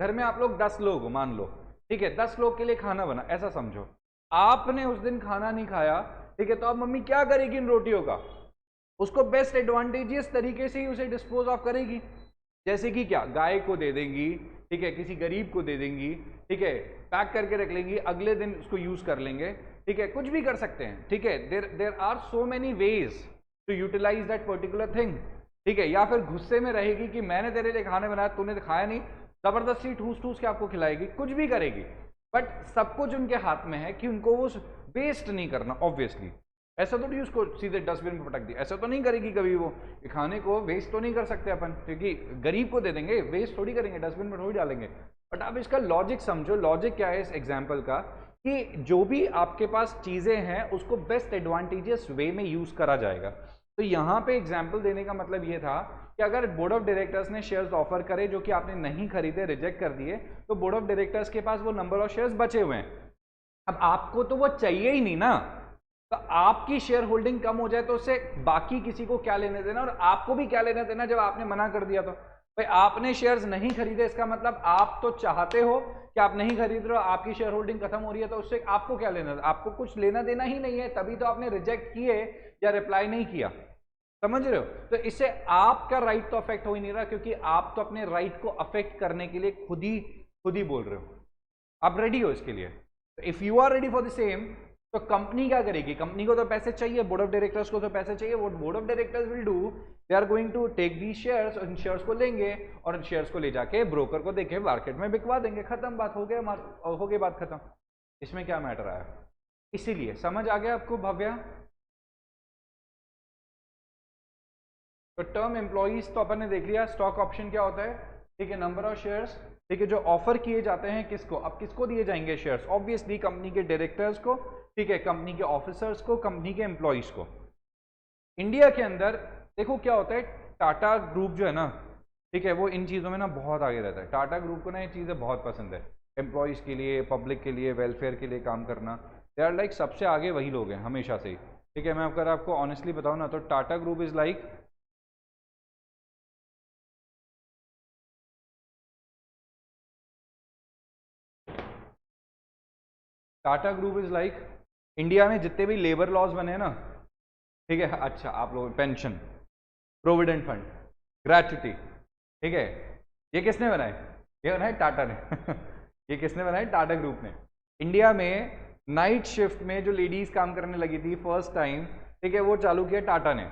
Speaker 1: घर में आप लोग 10 लोग हो मान लो, ठीक है, 10 लोग के लिए खाना बना, ऐसा समझो। आपने उस दिन खाना नहीं खाया, ठीक है, तो अब मम्मी क्या करेगी इन रोटियों का? उसको बेस्ट एडवांटेजियस तरीके से ही उसे डिस्पोज ऑफ करेगी। जैसे कि क्या, गाय को दे देंगी, ठीक है, किसी गरीब को दे देंगी, ठीक है, पैक करके रख लेंगी, अगले दिन उसको यूज कर लेंगे, ठीक है, कुछ भी कर सकते हैं। ठीक है, there are so many ways to utilise that particular thing. ठीक है, या फिर गुस्से में रहेगी कि मैंने तेरे लिए खाने बनाया, तूने खाया नहीं, जबरदस्ती ठूस ठूस के आपको खिलाएगी, कुछ भी करेगी, बट सब कुछ उनके हाथ में है कि उनको वो वेस्ट नहीं करना। ऑब्वियसली ऐसा तो नहीं उसको सीधे डस्टबिन में पटक दिया, ऐसा तो नहीं करेगी कभी वो। खाने को वेस्ट तो नहीं कर सकते अपन, क्योंकि गरीब को दे देंगे, वेस्ट थोड़ी करेंगे, डस्टबिन में थोड़ी डालेंगे। बट आप इसका लॉजिक समझो। लॉजिक क्या है इस एग्जाम्पल का, कि जो भी आपके पास चीजें हैं उसको बेस्ट एडवांटेजियस वे में यूज करा जाएगा। तो यहाँ पे एग्जाम्पल देने का मतलब ये था कि अगर बोर्ड ऑफ डायरेक्टर्स ने शेयर्स ऑफर करे जो कि आपने नहीं खरीदे, रिजेक्ट कर दिए, तो बोर्ड ऑफ डायरेक्टर्स के पास वो नंबर ऑफ शेयर्स बचे हुए हैं। अब आपको तो वो चाहिए ही नहीं ना, तो आपकी शेयर होल्डिंग कम हो जाए तो उससे बाकी किसी को क्या लेने देना, और आपको भी क्या लेने देना जब आपने मना कर दिया। तो भाई आपने शेयर्स नहीं खरीदे, इसका मतलब आप तो चाहते हो कि आप नहीं खरीद रहे हो, आपकी शेयर होल्डिंग खत्म हो रही है, तो उससे आपको क्या लेना, आपको कुछ लेना देना ही नहीं है, तभी तो आपने रिजेक्ट किए या रिप्लाई नहीं किया। समझ रहे हो? तो इससे आपका राइट तो अफेक्ट हो ही नहीं रहा, क्योंकि आप तो अपने राइट को अफेक्ट करने के लिए खुद ही बोल रहे हो। आप रेडी हो इसके लिए? If you are ready for the same, तो कंपनी क्या करेगी? कंपनी को तो पैसे चाहिए, बोर्ड ऑफ डायरेक्टर्स को तो पैसे चाहिए। वो board of directors will do, they are going to take the shares, और इन शेयर्स को लेंगे और इन शेयर्स को ले जाके ब्रोकर को देके मार्केट में बिकवा देंगे। खत्म बात, हो गया, हो गई बात खत्म। इसमें क्या मैटर आया? इसीलिए समझ आ गया आपको भव्या? तो टर्म एम्प्लॉइज तो अपन ने देख लिया। स्टॉक ऑप्शन क्या होता है? ठीक है, नंबर ऑफ शेयर्स, ठीक है, जो ऑफर किए जाते हैं किसको? अब किसको दिए जाएंगे शेयर्स? ऑब्वियसली कंपनी के डायरेक्टर्स को, ठीक है, कंपनी के ऑफिसर्स को, कंपनी के एम्प्लॉइज को। इंडिया के अंदर देखो क्या होता है, टाटा ग्रुप जो है ना, ठीक है, वो इन चीज़ों में ना बहुत आगे रहता है। टाटा ग्रुप को ना ये चीज़ें बहुत पसंद है, एम्प्लॉयज़ के लिए, पब्लिक के लिए, वेलफेयर के लिए काम करना। दे आर लाइक सबसे आगे वही लोग हैं हमेशा से ही। ठीक है, मैं अगर आपको ऑनेस्टली बताऊँ ना, तो Tata group is like, Tata group is like India में जितने भी लेबर लॉज बने हैं ना, ठीक है, अच्छा आप लोग पेंशन, प्रोविडेंट फंड, ग्रेच्युटी, ठीक है, ये किसने बनाए? ये बनाए टाटा ने ये किसने बनाए? टाटा ग्रुप ने। इंडिया में नाइट शिफ्ट में जो लेडीज काम करने लगी थी फर्स्ट टाइम, ठीक है, वो चालू किया टाटा ने।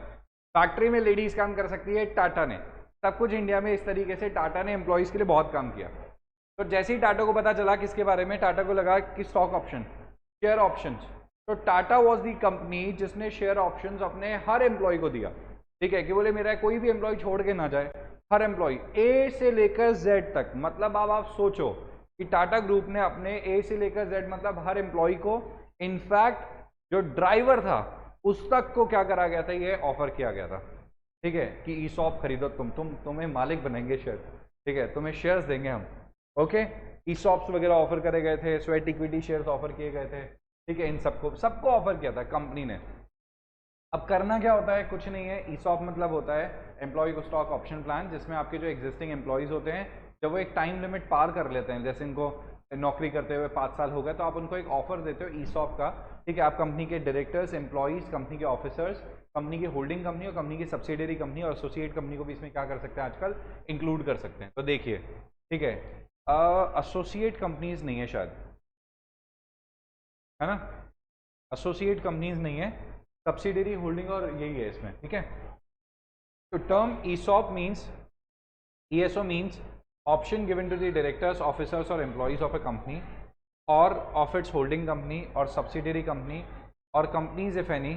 Speaker 1: फैक्ट्री में लेडीज काम कर सकती है, टाटा ने। सब कुछ इंडिया में इस तरीके से टाटा ने एम्प्लॉयज के लिए बहुत काम किया। तो जैसे ही टाटा को पता चला किसके बारे में, टाटा को लगा कि स्टॉक ऑप्शन, शेयर ऑप्शन, तो टाटा वॉज दी कंपनी जिसने शेयर ऑप्शन अपने हर एम्प्लॉय को दिया। ठीक है, कि बोले मेरा कोई भी एम्प्लॉय छोड़ के ना जाए, हर एम्प्लॉय ए से लेकर जेड तक। मतलब अब आप सोचो कि टाटा ग्रुप ने अपने ए से लेकर जेड, मतलब हर एम्प्लॉय को, इनफैक्ट जो ड्राइवर था उस तक को क्या करा गया था, ये ऑफर किया गया था। ठीक है, कि ईसॉप खरीदो, तुम्हें मालिक बनेंगे शेयर, ठीक है, तुम्हें शेयर्स देंगे हम। ओके, ईसॉप्स वगैरह ऑफर करे गए थे, स्वेट इक्विटी शेयर्स ऑफर किए गए थे। ठीक है, इन सबको ऑफर किया था कंपनी ने। अब करना क्या होता है? कुछ नहीं है। ईसॉप मतलब होता है एम्प्लॉय को स्टॉक ऑप्शन प्लान, जिसमें आपके जो एग्जिस्टिंग एम्प्लॉयज होते हैं, जब वो एक टाइम लिमिट पार कर लेते हैं, जैसे इनको नौकरी करते हुए 5 साल हो गए, तो आप उनको एक ऑफर देते हो ईसॉप का। ठीक है, आप कंपनी के डायरेक्टर्स, एम्प्लॉयज, कंपनी के ऑफिसर्स, कंपनी की होल्डिंग कंपनी और कंपनी की सब्सिडरी कंपनी और एसोसिएट कंपनी को भी इसमें क्या कर सकते हैं आजकल? इंक्लूड कर सकते हैं। तो देखिए, ठीक है, एसोसिएट कंपनीज नहीं है शायद, है ना? एसोसिएट कंपनीज नहीं है, सब्सिडरी, होल्डिंग और यही है इसमें। ठीक है, तो term ESOP means, ESO means option given to the directors, officers or employees of a company or of its holding company or subsidiary company or companies if any,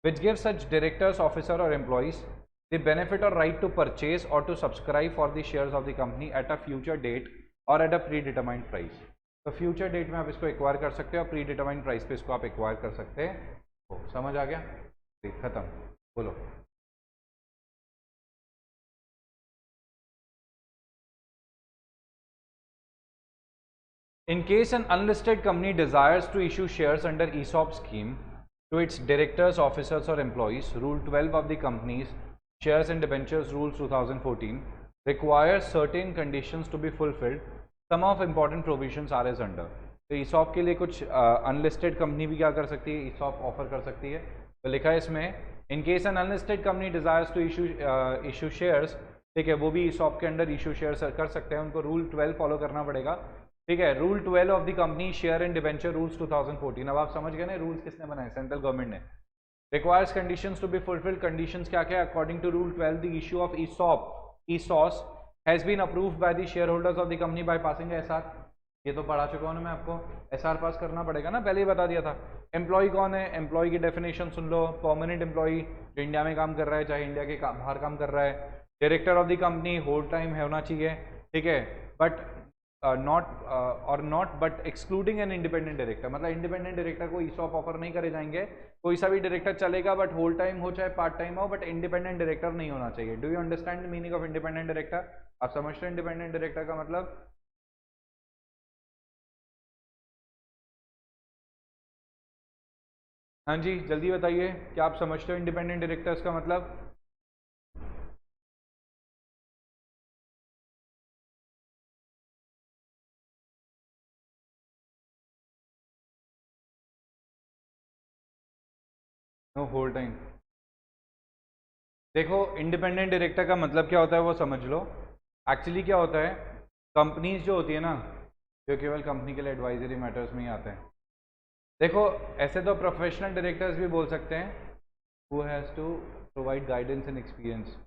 Speaker 1: which give such directors, officer or employees the benefit or right to purchase or to subscribe for the shares of the company at a future date or at a predetermined price. तो future date में आप इसको acquire कर सकते हो और pre determined price पे इसको आप एक्वायर कर सकते हो। समझ आ गया? खत्म, बोलो। In case an unlisted company desires to issue shares under ESOP scheme to its directors, officers or employees, Rule 12 of the Companies Shares and Debentures Rules 2014 requires certain conditions to be fulfilled. Some of important provisions are as under. तो ESOP के लिए कुछ unlisted company भी क्या कर सकती है? ESOP offer कर सकती है। तो लिखा है इसमें, in case an unlisted company desires to issue shares, ठीक है, वो भी ESOP के अंडर इशू शेयर्स कर सकते हैं। उनको रूल 12 फॉलो करना पड़ेगा। ठीक है, rule 12 of the company share and debenture rules 2014। अब आप समझ गए ना, रूल्स किसने बनाए? सेंट्रल गवर्नमेंट ने। Requires conditions to be fulfilled, conditions क्या क्या? According to rule 12 the issue of ESOS has been approved by the share holders of the company by passing SR। ये तो पढ़ा चुका हूं ना मैं आपको, SR पास करना पड़ेगा ना, पहले ही बता दिया था। एम्प्लॉय कौन है? एम्प्लॉय की डेफिनेशन सुन लो, परमानेंट एम्प्लॉय जो इंडिया में काम कर रहा है, चाहे इंडिया के बाहर काम कर रहा है। Director of the company whole time होना चाहिए, ठीक है, but not but excluding an independent director. मतलब इंडिपेंडेंट डायरेक्टर को ESOP ऑफर नहीं करे जाएंगे। कोई सा भी डायरेक्टर चलेगा, बट होल टाइम हो चाहे पार्ट टाइम हो, बट इंडिपेंडेंट डायरेक्टर नहीं होना चाहिए। Do you understand the meaning of independent director? आप समझते हैं इंडिपेंडेंट डायरेक्टर का मतलब? हाँ जी, जल्दी बताइए, क्या आप समझते हो इंडिपेंडेंट डायरेक्टर्स का मतलब? No, whole time. देखो इंडिपेंडेंट डायरेक्टर का मतलब क्या होता है वो समझ लो। एक्चुअली क्या होता है, कंपनीज जो होती है ना, जो केवल कंपनी के लिए एडवाइजरी मैटर्स में ही आते हैं। देखो ऐसे तो प्रोफेशनल डायरेक्टर्स भी बोल सकते हैं, who has to provide guidance and experience.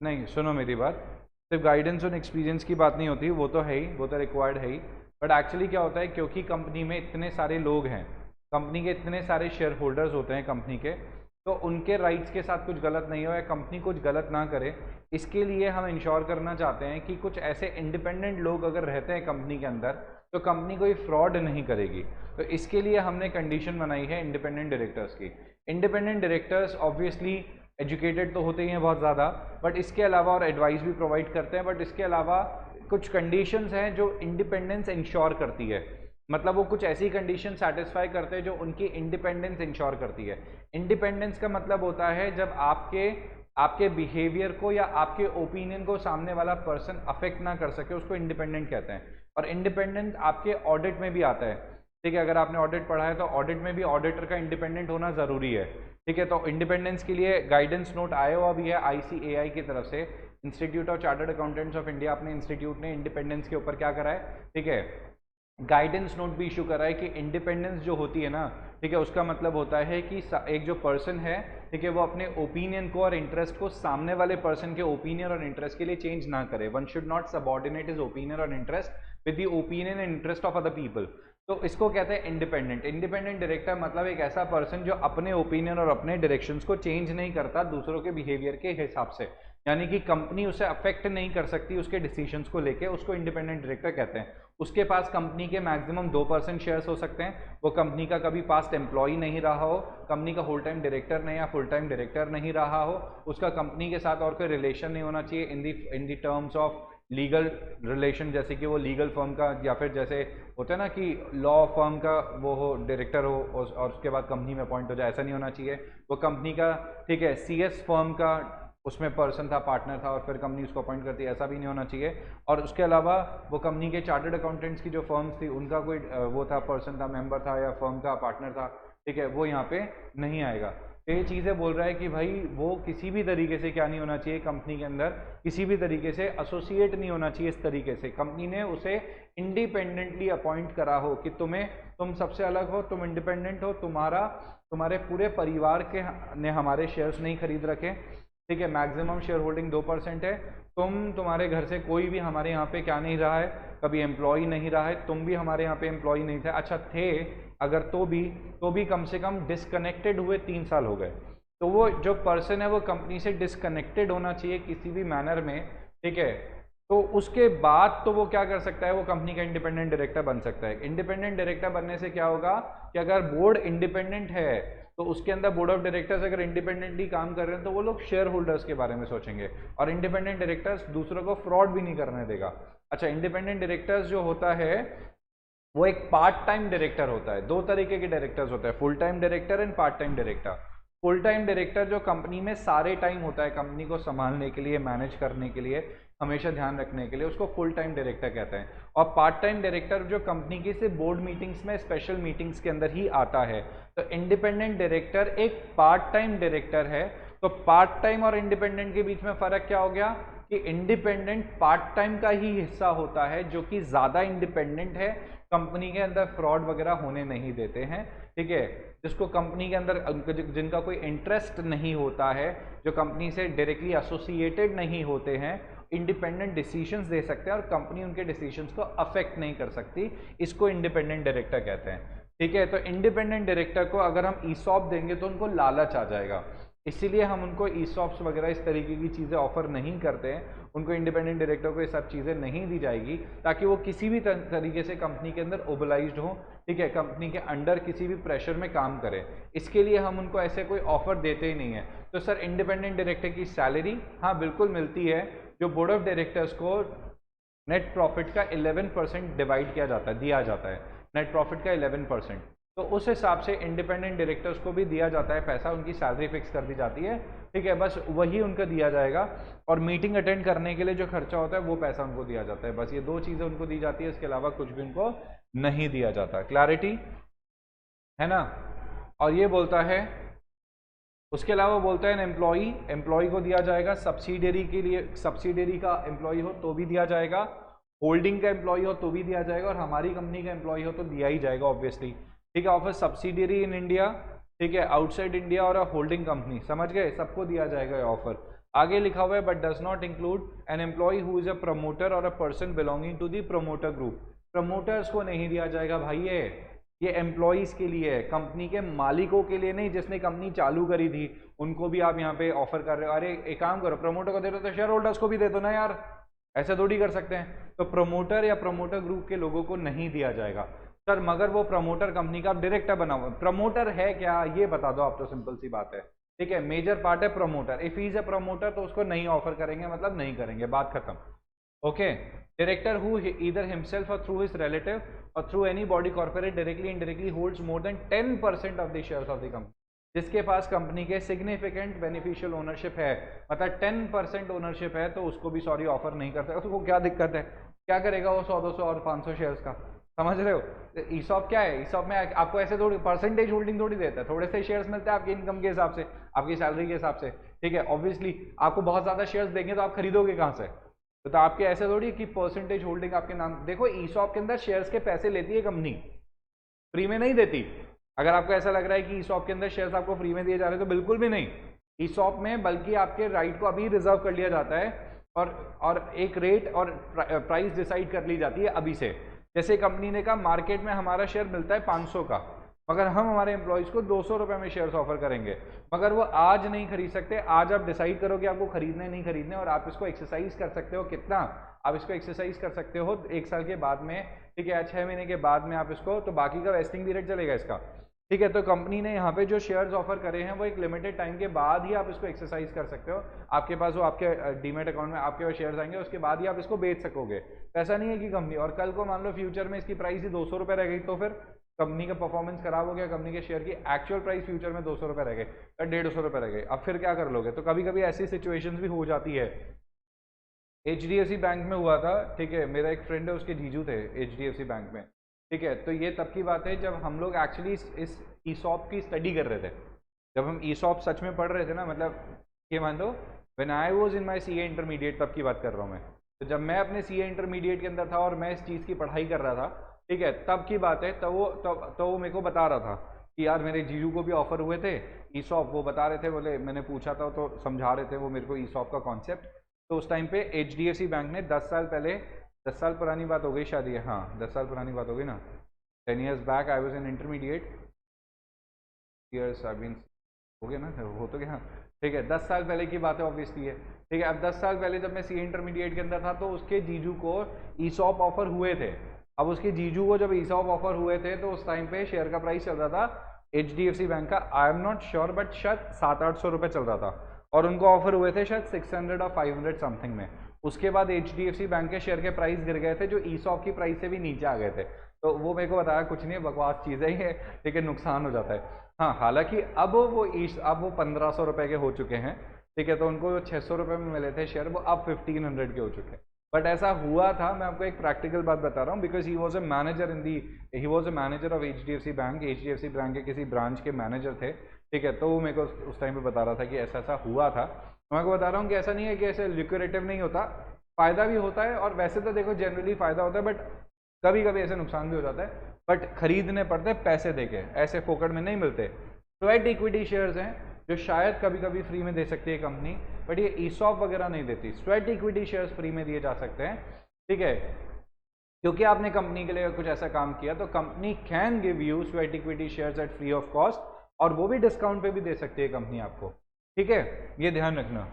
Speaker 1: नहीं सुनो मेरी बात, सिर्फ गाइडेंस और एक्सपीरियंस की बात नहीं होती, वो तो है ही, वो तो रिक्वायर्ड है ही। बट एक्चुअली क्या होता है, क्योंकि कंपनी में इतने सारे लोग हैं, कंपनी के इतने सारे शेयर होल्डर्स होते हैं कंपनी के, तो उनके राइट्स के साथ कुछ गलत नहीं हो या कंपनी कुछ गलत ना करे, इसके लिए हम इंश्योर करना चाहते हैं कि कुछ ऐसे इंडिपेंडेंट लोग अगर रहते हैं कंपनी के अंदर तो कंपनी कोई फ्रॉड नहीं करेगी। तो इसके लिए हमने कंडीशन बनाई है इंडिपेंडेंट डायरेक्टर्स की। इंडिपेंडेंट डायरेक्टर्स ऑब्वियसली एजुकेटेड तो होते ही हैं बहुत ज़्यादा, बट इसके अलावा और एडवाइस भी प्रोवाइड करते हैं, बट इसके अलावा कुछ कंडीशंस हैं जो इंडिपेंडेंस इंश्योर करती है। मतलब वो कुछ ऐसी कंडीशन सेटिस्फाई करते हैं जो उनकी इंडिपेंडेंस इंश्योर करती है। इंडिपेंडेंस का मतलब होता है जब आपके बिहेवियर को या आपके ओपिनियन को सामने वाला पर्सन अफेक्ट ना कर सके, उसको इंडिपेंडेंट कहते हैं। और इंडिपेंडेंट आपके ऑडिट में भी आता है, ठीक है। अगर आपने ऑडिट पढ़ा है तो ऑडिट में भी ऑडिटर का इंडिपेंडेंट होना ज़रूरी है, ठीक है। तो इंडिपेंडेंस के लिए गाइडेंस नोट आया हुआ भी है ICAI की तरफ से, institute of chartered accountants of India. अपने इंस्टीट्यूट ने इंडिपेंडेंस के ऊपर क्या करा है, ठीक है, गाइडेंस नोट भी इशू करा है कि इंडिपेंडेंस जो होती है ना, ठीक है, उसका मतलब होता है कि एक जो पर्सन है, ठीक है, वो अपने ओपिनियन को और इंटरेस्ट को सामने वाले पर्सन के ओपिनियन और इंटरेस्ट के लिए चेंज ना करे। One should not subordinate his opinion or interest with the opinion and interest of other people. तो इसको कहते हैं इंडिपेंडेंट। इंडिपेंडेंट डायरेक्टर मतलब एक ऐसा पर्सन जो अपने ओपिनियन और अपने डायरेक्शंस को चेंज नहीं करता दूसरों के बिहेवियर के हिसाब से, यानी कि कंपनी उसे अफेक्ट नहीं कर सकती उसके डिसीजंस को लेके, उसको इंडिपेंडेंट डायरेक्टर कहते हैं। उसके पास कंपनी के मैक्सिमम 2% शेयर्स हो सकते हैं, वो कंपनी का कभी पास्ट एम्प्लॉय नहीं रहा हो, कंपनी का होल टाइम डायरेक्टर नहीं या फुल टाइम डायरेक्टर नहीं रहा हो, उसका कंपनी के साथ और कोई रिलेशन नहीं होना चाहिए in the terms of legal relation, जैसे कि वो लीगल फर्म का या फिर जैसे होता है ना कि लॉ फर्म का वो हो डायरेक्टर हो और उसके बाद कंपनी में अपॉइंट हो जाए, ऐसा नहीं होना चाहिए। वो कंपनी का, ठीक है, CS फर्म का उसमें पर्सन था, पार्टनर था, और फिर कंपनी उसको अपॉइंट करती है, ऐसा भी नहीं होना चाहिए। और उसके अलावा वो कंपनी के चार्टर्ड अकाउंटेंट्स की जो फर्म्स थी उनका कोई वो था, पर्सन था, मेंबर था या फर्म का पार्टनर था, ठीक है, वो यहाँ पे नहीं आएगा। तो ये चीज़ें बोल रहा है कि भाई वो किसी भी तरीके से क्या नहीं होना चाहिए, कंपनी के अंदर किसी भी तरीके से एसोसिएट नहीं होना चाहिए इस तरीके से। कंपनी ने उसे इंडिपेंडेंटली अपॉइंट करा हो कि तुम सबसे अलग हो, तुम इंडिपेंडेंट हो, तुम्हारे पूरे परिवार के ने हमारे शेयर्स नहीं खरीद रखे, ठीक है, मैक्सिमम शेयर होल्डिंग 2% है, तुम्हारे घर से कोई भी हमारे यहाँ पे क्या नहीं रहा है, कभी एम्प्लॉय नहीं रहा है, तुम भी हमारे यहाँ पे एम्प्लॉय नहीं थे, अच्छा थे अगर तो भी कम से कम डिसकनेक्टेड हुए 3 साल हो गए, तो वो जो पर्सन है वो कंपनी से डिसकनेक्टेड होना चाहिए किसी भी मैनर में, ठीक है। तो उसके बाद तो वो क्या कर सकता है, वो कंपनी का इंडिपेंडेंट डायरेक्टर बन सकता है। इंडिपेंडेंट डायरेक्टर बनने से क्या होगा कि अगर बोर्ड इंडिपेंडेंट है तो उसके अंदर बोर्ड ऑफ डायरेक्टर्स अगर इंडिपेंडेंटली काम कर रहे हैं तो वो लोग शेयर होल्डर्स के बारे में सोचेंगे, और इंडिपेंडेंट डायरेक्टर्स दूसरों को फ्रॉड भी नहीं करने देगा। अच्छा, इंडिपेंडेंट डायरेक्टर्स जो होता है वो एक पार्ट टाइम डायरेक्टर होता है। 2 तरीके के डायरेक्टर्स होते हैं, full time director and part time director. Full time director जो कंपनी में सारे टाइम होता है, कंपनी को संभालने के लिए, मैनेज करने के लिए, हमेशा ध्यान रखने के लिए, उसको फुल टाइम डायरेक्टर कहते हैं। और पार्ट टाइम डायरेक्टर जो कंपनी की सिर्फ बोर्ड मीटिंग्स में, स्पेशल मीटिंग्स के अंदर ही आता है। तो इंडिपेंडेंट डायरेक्टर एक पार्ट टाइम डायरेक्टर है। तो पार्ट टाइम और इंडिपेंडेंट के बीच में फर्क क्या हो गया कि इंडिपेंडेंट पार्ट टाइम का ही हिस्सा होता है जो कि ज़्यादा इंडिपेंडेंट है, कंपनी के अंदर फ्रॉड वगैरह होने नहीं देते हैं, ठीक है, जिसको कंपनी के अंदर जिनका कोई इंटरेस्ट नहीं होता है, जो कंपनी से डायरेक्टली एसोसिएटेड नहीं होते हैं, इंडिपेंडेंट डिसीजंस दे सकते हैं और कंपनी उनके डिसीजंस को अफेक्ट नहीं कर सकती, इसको इंडिपेंडेंट डायरेक्टर कहते हैं, ठीक है। तो इंडिपेंडेंट डायरेक्टर को अगर हम ESOP देंगे तो उनको लालच आ जाएगा, इसीलिए हम उनको ESOPs वगैरह इस तरीके की चीज़ें ऑफर नहीं करते हैं। उनको इंडिपेंडेंट डायरेक्टर को ये सब चीज़ें नहीं दी जाएगी ताकि वो किसी भी तरीके से कंपनी के अंदर ओबलाइज्ड हो, ठीक है, कंपनी के अंडर किसी भी प्रेशर में काम करे। इसके लिए हम उनको ऐसे कोई ऑफर देते ही नहीं है। तो सर इंडिपेंडेंट डायरेक्टर की सैलरी, हाँ बिल्कुल मिलती है, जो बोर्ड ऑफ डायरेक्टर्स को नेट प्रॉफिट का 11% डिवाइड किया जाता है, दिया जाता है, नेट प्रॉफिट का 11%। तो उस हिसाब से इंडिपेंडेंट डायरेक्टर्स को भी दिया जाता है पैसा, उनकी सैलरी फिक्स कर दी जाती है, ठीक है, बस वही उनको दिया जाएगा। और मीटिंग अटेंड करने के लिए जो खर्चा होता है वो पैसा उनको दिया जाता है, बस ये 2 चीज़ें उनको दी जाती है, इसके अलावा कुछ भी उनको नहीं दिया जाता। क्लैरिटी है ना। और ये बोलता है उसके अलावा बोलते हैं एम्प्लॉई को दिया जाएगा, सब्सिडियरी के लिए सब्सिडियरी का एम्प्लॉई हो तो भी दिया जाएगा, होल्डिंग का एम्प्लॉई हो तो भी दिया जाएगा, और हमारी कंपनी का एम्प्लॉई हो तो दिया ही जाएगा ऑब्वियसली। ठीक है, ऑफर सब्सिडियरी इन इंडिया, ठीक है, आउटसाइड इंडिया और होल्डिंग कंपनी, समझ गए, सबको दिया जाएगा ये ऑफर। आगे लिखा हुआ है but does not include an employee who is a promoter or a person belonging to the promoter group. Promoters को नहीं दिया जाएगा भाई, ये एम्प्लॉयज के लिए है, कंपनी के मालिकों के लिए नहीं, जिसने कंपनी चालू करी थी उनको भी आप यहाँ पे ऑफर कर रहे हो। अरे एक काम करो, प्रमोटर को दे दो तो शेयर होल्डर्स को भी दे दो ना यार, ऐसा थोड़ी कर सकते हैं। तो प्रमोटर या प्रमोटर ग्रुप के लोगों को नहीं दिया जाएगा सर, मगर वो प्रमोटर कंपनी का आप डायरेक्टर बना हुआ, प्रमोटर है क्या ये बता दो आप, तो सिंपल सी बात है। ठीक है, मेजर पार्ट है promoter, if he is a promoter तो उसको नहीं ऑफर करेंगे, मतलब नहीं करेंगे, बात खत्म। Okay, director who either himself और थ्रू हिज रिलेटिव और through any body corporate directly indirectly holds more than 10% of the shares of the company, जिसके पास कंपनी के सिग्निफिकेंट बेनिफिशियल ओनरशिप है, मतलब 10% ओनरशिप है, तो उसको भी सॉरी ऑफर नहीं करते। उसको क्या दिक्कत है, क्या करेगा वो 100 200 और 500 शेयर्स का, समझ रहे हो। ईसॉप क्या है, ईसॉप में आपको ऐसे थोड़ी परसेंटेज होल्डिंग थोड़ी देता है, थोड़े से शेयर्स मिलते हैं आपकी इनकम के हिसाब से, आपकी सैलरी के हिसाब से। ठीक है, ऑब्वियसली आपको बहुत ज्यादा शेयर्स देंगे तो आप खरीदोगे कहाँ से, तो आपके ऐसे थोड़ी कि परसेंटेज होल्डिंग आपके नाम। देखो ईसॉप के अंदर शेयर्स के पैसे लेती है कंपनी, फ्री में नहीं देती। अगर आपको ऐसा लग रहा है कि ईसॉप के अंदर शेयर्स आपको फ्री में दिए जा रहे हैं तो बिल्कुल भी नहीं, ईसॉप में बल्कि आपके राइट को अभी रिजर्व कर लिया जाता है और एक रेट और प्राइस डिसाइड कर ली जाती है अभी से। जैसे कंपनी ने कहा मार्केट में हमारा शेयर मिलता है 500 का, मगर हम हमारे एम्प्लॉयज को 200 रुपए में शेयर्स ऑफर करेंगे, मगर वो आज नहीं खरीद सकते। आज आप डिसाइड करो कि आपको खरीदने नहीं खरीदने, और आप इसको एक्सरसाइज कर सकते हो कितना, आप इसको एक्सरसाइज कर सकते हो 1 साल के बाद में, ठीक है, 6 महीने के बाद में आप इसको, तो बाकी का वेस्टिंग पीरियड चलेगा इसका। ठीक है, तो कंपनी ने यहाँ पे जो शेयर्स ऑफर करे हैं वो एक लिमिटेड टाइम के बाद ही आप इसको एक्सरसाइज कर सकते हो। आपके पास वो आपके डीमेट अकाउंट में आपके पास शेयर्स आएंगे, उसके बाद ही आप इसको बेच सकोगे। ऐसा नहीं है कि कंपनी, और कल को मान लो फ्यूचर में इसकी प्राइस ही 200 रुपये रह गई, तो फिर कंपनी का परफॉर्मेंस खराब हो गया, कंपनी के शेयर की एक्चुअल प्राइस फ्यूचर में 200 रुपये रह गए या 150 रुपये रह गए, अब फिर क्या कर लोगे। तो कभी कभी ऐसी सिचुएशंस भी हो जाती है। HDFC बैंक में हुआ था, ठीक है, मेरा एक फ्रेंड है उसके जीजू थे HDFC बैंक में, ठीक है, तो ये तब की बात है जब हम लोग एक्चुअली इस ईसॉप की स्टडी कर रहे थे, जब हम ईसॉप सच में पढ़ रहे थे ना, मतलब ये मान लो when I was in my CA intermediate, तब की बात कर रहा हूँ मैं। तो जब मैं अपने CA इंटरमीडिएट के अंदर था और मैं इस चीज़ की पढ़ाई कर रहा था, ठीक है, तब की बात है। तो वो मेरे को बता रहा था कि यार मेरे जीजू को भी ऑफर हुए थे ईसॉप, वो बता रहे थे, बोले मैंने पूछा था तो समझा रहे थे वो मेरे को ईसॉप का कॉन्सेप्ट। तो उस टाइम पे HDFC बैंक ने 10 साल पहले, 10 साल पुरानी बात हो गई शायद ये, हाँ 10 साल पुरानी बात हो गई ना, 10 years back I was in intermediate years I mean, हो गया ना, हो तो गया, ठीक है, 10 साल पहले की बात है ऑब्वियसली है। ठीक है, अब 10 साल पहले जब मैं CA इंटरमीडिएट के अंदर था तो उसके जीजू को ईसॉप ऑफर हुए थे। अब उसके जीजू को जब ईसॉप ऑफर हुए थे तो उस टाइम पे शेयर का प्राइस चल रहा था HDFC बैंक का, I am not sure but शायद 700-800 रुपये चल रहा था, और उनको ऑफर हुए थे शायद 600 और 500 समथिंग में। उसके बाद HDFC बैंक के शेयर के प्राइस गिर गए थे जो ईसॉप की प्राइस से भी नीचे आ गए थे। तो वो मेरे को बताया कुछ नहीं, बकवास चीज़ है ये, ठीक है, नुकसान हो जाता है। हाँ, हालांकि अब वो 1500 रुपए के हो चुके हैं, ठीक है, तो उनको 600 रुपये में मिले थे शेयर, वो अब 1500 के हो चुके हैं। बट ऐसा हुआ था, मैं आपको एक प्रैक्टिकल बात बता रहा हूँ, because he was a manager of HDFC bank, HDFC bank के किसी ब्रांच के मैनेजर थे, ठीक है, तो वो मेरे को उस टाइम पे बता रहा था कि ऐसा ऐसा हुआ था। मैं को बता रहा हूँ कि ऐसा नहीं है कि ऐसे लिक्विडेटिव नहीं होता, फायदा भी होता है, और वैसे तो देखो जनरली फायदा होता है, बट कभी कभी ऐसे नुकसान भी हो जाता है, बट खरीदने पड़ते हैं पैसे देके, ऐसे फोकट में नहीं मिलते। स्वेट इक्विटी शेयर्स हैं जो शायद कभी कभी फ्री में दे सकती है कंपनी, बट ये ईसॉप वगैरह नहीं देती। स्वेट इक्विटी शेयर्स फ्री में दिए जा सकते हैं, ठीक है, क्योंकि आपने कंपनी के लिए कुछ ऐसा काम किया, तो company can give you sweat equity shares at free of cost, और वो भी डिस्काउंट पे भी दे सकती है कंपनी आपको, ठीक है, ये ध्यान रखना।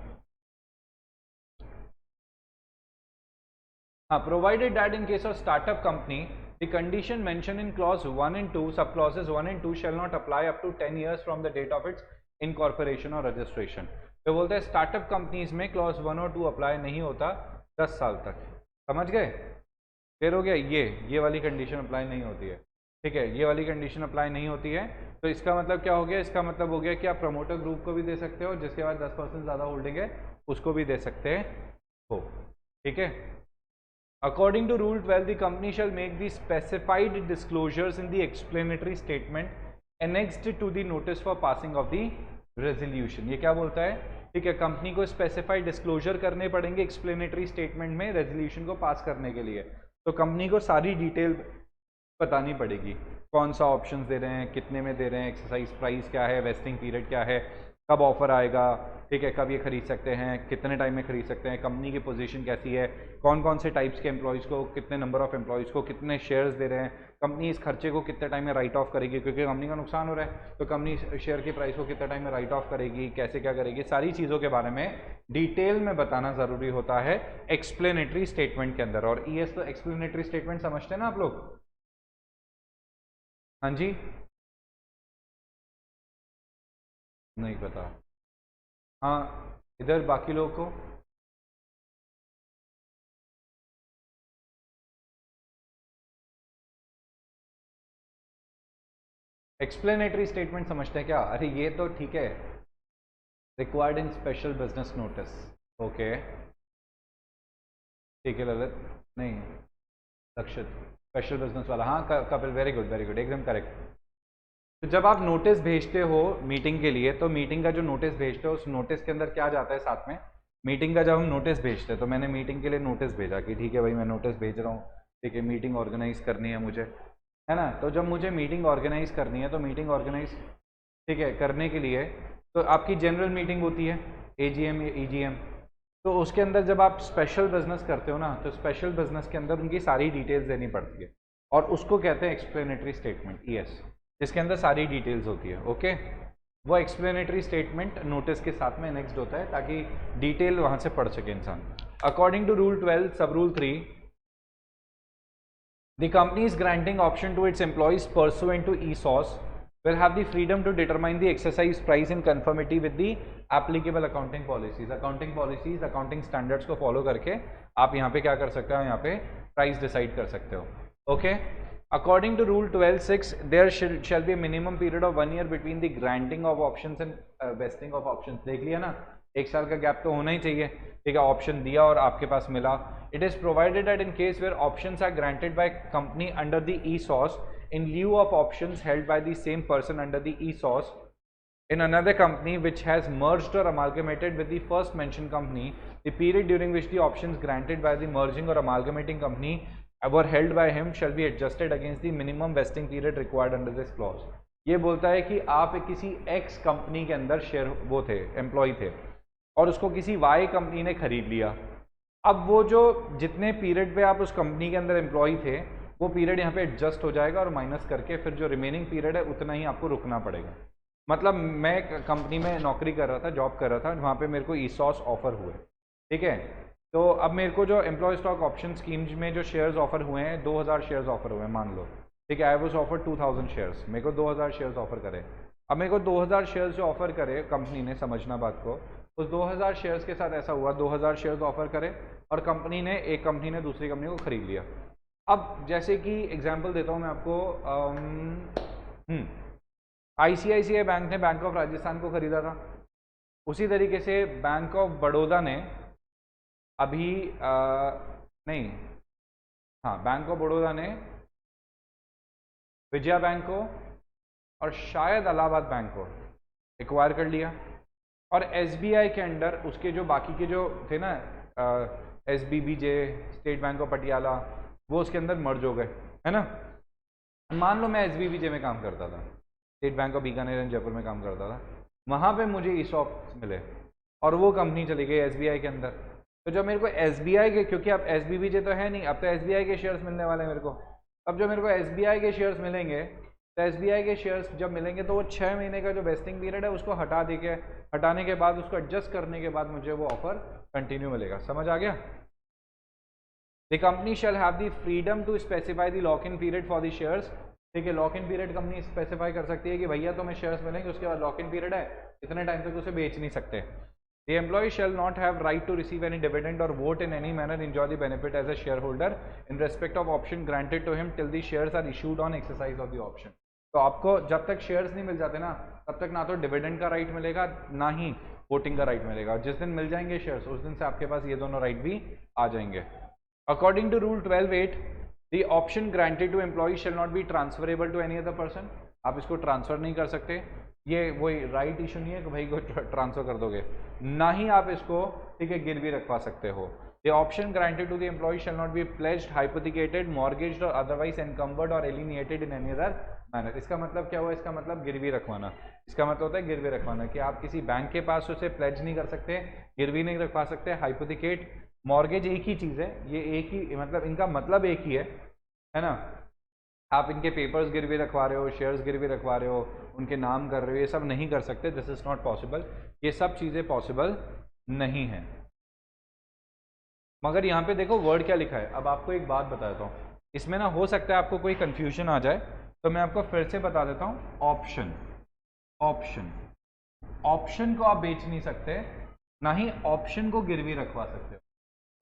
Speaker 1: हाँ, provided that in case of startup company the condition mentioned in clause 1 and 2, sub clauses 1 and 2 shall not apply up to 10 years from the date of its incorporation or registration। तो बोलते हैं स्टार्टअप कंपनीज में clause 1 और 2 apply नहीं होता 10 साल तक, समझ गए, क्लियर हो गया। ये वाली कंडीशन अप्लाई नहीं होती है, ठीक है, ये वाली कंडीशन अप्लाई नहीं होती है। तो इसका मतलब क्या हो गया, इसका मतलब हो गया कि आप प्रमोटर ग्रुप को भी दे सकते हो, जिसके बाद 10% ज़्यादा होल्डिंग है उसको भी दे सकते हो, ठीक है। According to Rule 12, the company shall make the specified disclosures in the explanatory statement annexed to the notice for passing of the resolution. ये क्या बोलता है, ठीक है, कंपनी को स्पेसिफाइड डिस्क्लोजर करने पड़ेंगे एक्सप्लेनेटरी स्टेटमेंट में रेजोल्यूशन को पास करने के लिए। तो कंपनी को सारी डिटेल बतानी पड़ेगी, कौन सा ऑप्शन दे रहे हैं, कितने में दे रहे हैं, एक्सरसाइज प्राइस क्या है, वेस्टिंग पीरियड क्या है, कब ऑफर आएगा, ठीक है, कब ये खरीद सकते हैं, कितने टाइम में खरीद सकते हैं, कंपनी की पोजीशन कैसी है, कौन कौन से टाइप्स के एम्प्लॉयज़ को, कितने नंबर ऑफ एम्प्लॉयज़ को कितने शेयर्स दे रहे हैं, कंपनी इस खर्चे को कितने टाइम में राइट ऑफ करेगी, क्योंकि कंपनी का नुकसान हो रहा है तो कंपनी शेयर की प्राइस को कितने टाइम में राइट ऑफ करेगी, कैसे क्या करेगी, सारी चीज़ों के बारे में डिटेल में बताना ज़रूरी होता है एक्सप्लेनेटरी स्टेटमेंट के अंदर। और ईएस तो एक्सप्लेनेटरी स्टेटमेंट समझते हैं ना आप लोग? हाँ जी, नहीं पता? हाँ, इधर बाकी लोगों को एक्सप्लेनेटरी स्टेटमेंट समझते हैं क्या? अरे ये तो ठीक है, required in special business notice. Okay, ठीक है ललित, नहीं लक्षित, स्पेशल बिजनेस वाला, हाँ Kapil, very good very good, एकदम करेक्ट। तो जब आप नोटिस भेजते हो मीटिंग के लिए, तो मीटिंग का जो नोटिस भेजते हो उस नोटिस के अंदर क्या जाता है साथ में? मीटिंग का जब हम नोटिस भेजते हैं, तो मैंने मीटिंग के लिए नोटिस भेजा कि ठीक है भाई मैं नोटिस भेज रहा हूँ, ठीक है, मीटिंग ऑर्गेनाइज करनी है मुझे, है ना? तो जब मुझे मीटिंग ऑर्गेनाइज करनी है, तो मीटिंग ऑर्गेनाइज, ठीक है, करने के लिए तो आपकी जनरल मीटिंग होती है, एजीएम या ईजीएम। तो उसके अंदर जब आप स्पेशल बिजनेस करते हो ना, तो स्पेशल बिजनेस के अंदर उनकी सारी डिटेल्स देनी पड़ती है, और उसको कहते हैं एक्सप्लेनेटरी स्टेटमेंट, ईएस, जिसके अंदर सारी डिटेल्स होती है। ओके, वो एक्सप्लेनेटरी स्टेटमेंट नोटिस के साथ में नेक्स्ट होता है ताकि डिटेल वहां से पढ़ सके इंसान। अकॉर्डिंग टू रूल 12 सब rule 3, the company is granting option to its employees pursuant to ESOS will have the freedom to determine the exercise price in conformity with the applicable accounting policies। accounting policies, accounting standards को follow करके आप यहाँ पे क्या कर सकते हो, यहाँ पे price decide कर सकते हो। okay, according to rule 12(6) there shall be a minimum period of 1 year between the granting of options and vesting of options। देख लिया ना, एक साल का गैप तो होना ही चाहिए, ठीक है, ऑप्शन दिया और आपके पास मिला। It is provided that in case where options are granted by company under the ESOS in lieu of options held by the same person under the ESOS in another company which has merged or amalgamated with the first mentioned company, the period during which the options granted by the merging or amalgamating company were held by him shall be adjusted against the minimum vesting period required under this clause। ये बोलता है कि आप किसी x company के अंदर share वो थे, एम्प्लॉय थे, और उसको किसी वाई कंपनी ने खरीद लिया। अब वो जो जितने पीरियड पे आप उस कंपनी के अंदर एम्प्लॉय थे, वो पीरियड यहाँ पे एडजस्ट हो जाएगा और माइनस करके फिर जो रिमेनिंग पीरियड है उतना ही आपको रुकना पड़ेगा। मतलब मैं एक कंपनी में नौकरी कर रहा था, जॉब कर रहा था, वहाँ पे मेरे को ESOS ऑफर हुए, ठीक है, तो अब मेरे को जो एम्प्लॉय स्टॉक ऑप्शन स्कीम्स में जो शेयर्स ऑफर हुए हैं, 2000 शेयर्स ऑफर हुए हैं मान लो, ठीक है, आई वाज ऑफर 2000 शेयर्स, मेरे को 2000 शेयर्स ऑफर करे। अब मेरे को 2000 शेयर्स जो ऑफर करे कंपनी ने, समझना बात को, उस 2000 शेयर्स के साथ ऐसा हुआ 2000 शेयर्स ऑफर करे और कंपनी ने, एक कंपनी ने दूसरी कंपनी को खरीद लिया। अब जैसे कि एग्जांपल देता हूँ मैं आपको, ICICI बैंक ने बैंक ऑफ राजस्थान को खरीदा था, उसी तरीके से बैंक ऑफ बड़ौदा ने अभी नहीं, हाँ, बैंक ऑफ बड़ौदा ने विजया बैंक को और शायद इलाहाबाद बैंक को एक्वायर कर लिया, और SBI के अंडर उसके जो बाकी के जो थे ना, SBBJ, state bank of Patiala, वो उसके अंदर मर्ज हो गए, है ना। मान लो मैं SBBJ में काम करता था, state bank of Bikaner and Jaipur में काम करता था, वहाँ पे मुझे ESOPs मिले और वो कंपनी चली गई SBI के अंदर। तो जब मेरे को SBI के, क्योंकि अब SBBJ तो है नहीं, अब तो SBI के शेयर्स मिलने वाले हैं मेरे को, अब जो मेरे को SBI के शेयर्स मिलेंगे, तो SBI के शेयर्स जब मिलेंगे तो वो 6 महीने का जो वेस्टिंग पीरियड है उसको हटाने के बाद, उसको एडजस्ट करने के बाद मुझे वो ऑफर कंटिन्यू मिलेगा। समझ आ गया? The company shall have the freedom to specify the lock in period for the shares, ठीक है, lock in period company specify कर सकती है कि भैया तुम्हें शेयर्स मिलेंगे, उसके बाद लॉक इन पीरियड है, इतने टाइम तक उसे बेच नहीं सकते। The employee shall not have right to receive any dividend or vote in any manner enjoy the benefit as a shareholder in respect of option granted to him till the shares are issued on exercise of the option। तो आपको जब तक shares नहीं मिल जाते ना, तब तक ना तो डिविडेंड का राइट मिलेगा, ना ही वोटिंग का राइट मिलेगा। जिस दिन मिल जाएंगे शेयर्स, उस दिन से आपके पास ये दोनों राइट भी आ जाएंगे। According to rule 12(8) the option granted to employee shall not be transferable to any other person. आप इसको ट्रांसफर नहीं कर सकते। ये वही राइट इशू नहीं है कि भाई को ट्रांसफर कर दोगे, ना ही आप इसको ठीक है गिरवी रखवा सकते हो। The option granted to the employee shall not be pledged, hypothecated, mortgaged or otherwise encumbered or alienated in any other manner। इसका मतलब क्या हुआ? इसका मतलब गिरवी रखवाना। इसका मतलब होता है गिरवी रखवाना कि आप किसी बैंक के पास उसे प्लेज नहीं कर सकते, गिरवी नहीं रखवा सकते। हाइपोथिकेट, मॉर्गेज एक ही चीज़ है, ये एक ही मतलब इनका मतलब एक ही है ना। आप इनके पेपर्स गिरवी रखवा रहे हो, शेयर्स गिरवी रखवा रहे हो, उनके नाम कर रहे हो, ये सब नहीं कर सकते। दिस इज नॉट पॉसिबल, ये सब चीज़ें पॉसिबल नहीं है। मगर यहाँ पे देखो वर्ड क्या लिखा है। अब आपको एक बात बता देता हूँ, इसमें ना हो सकता है आपको कोई कंफ्यूजन आ जाए, तो मैं आपको फिर से बता देता हूँ। ऑप्शन, ऑप्शन, ऑप्शन को आप बेच नहीं सकते, ना ही ऑप्शन को गिरवी रखवा सकते हो।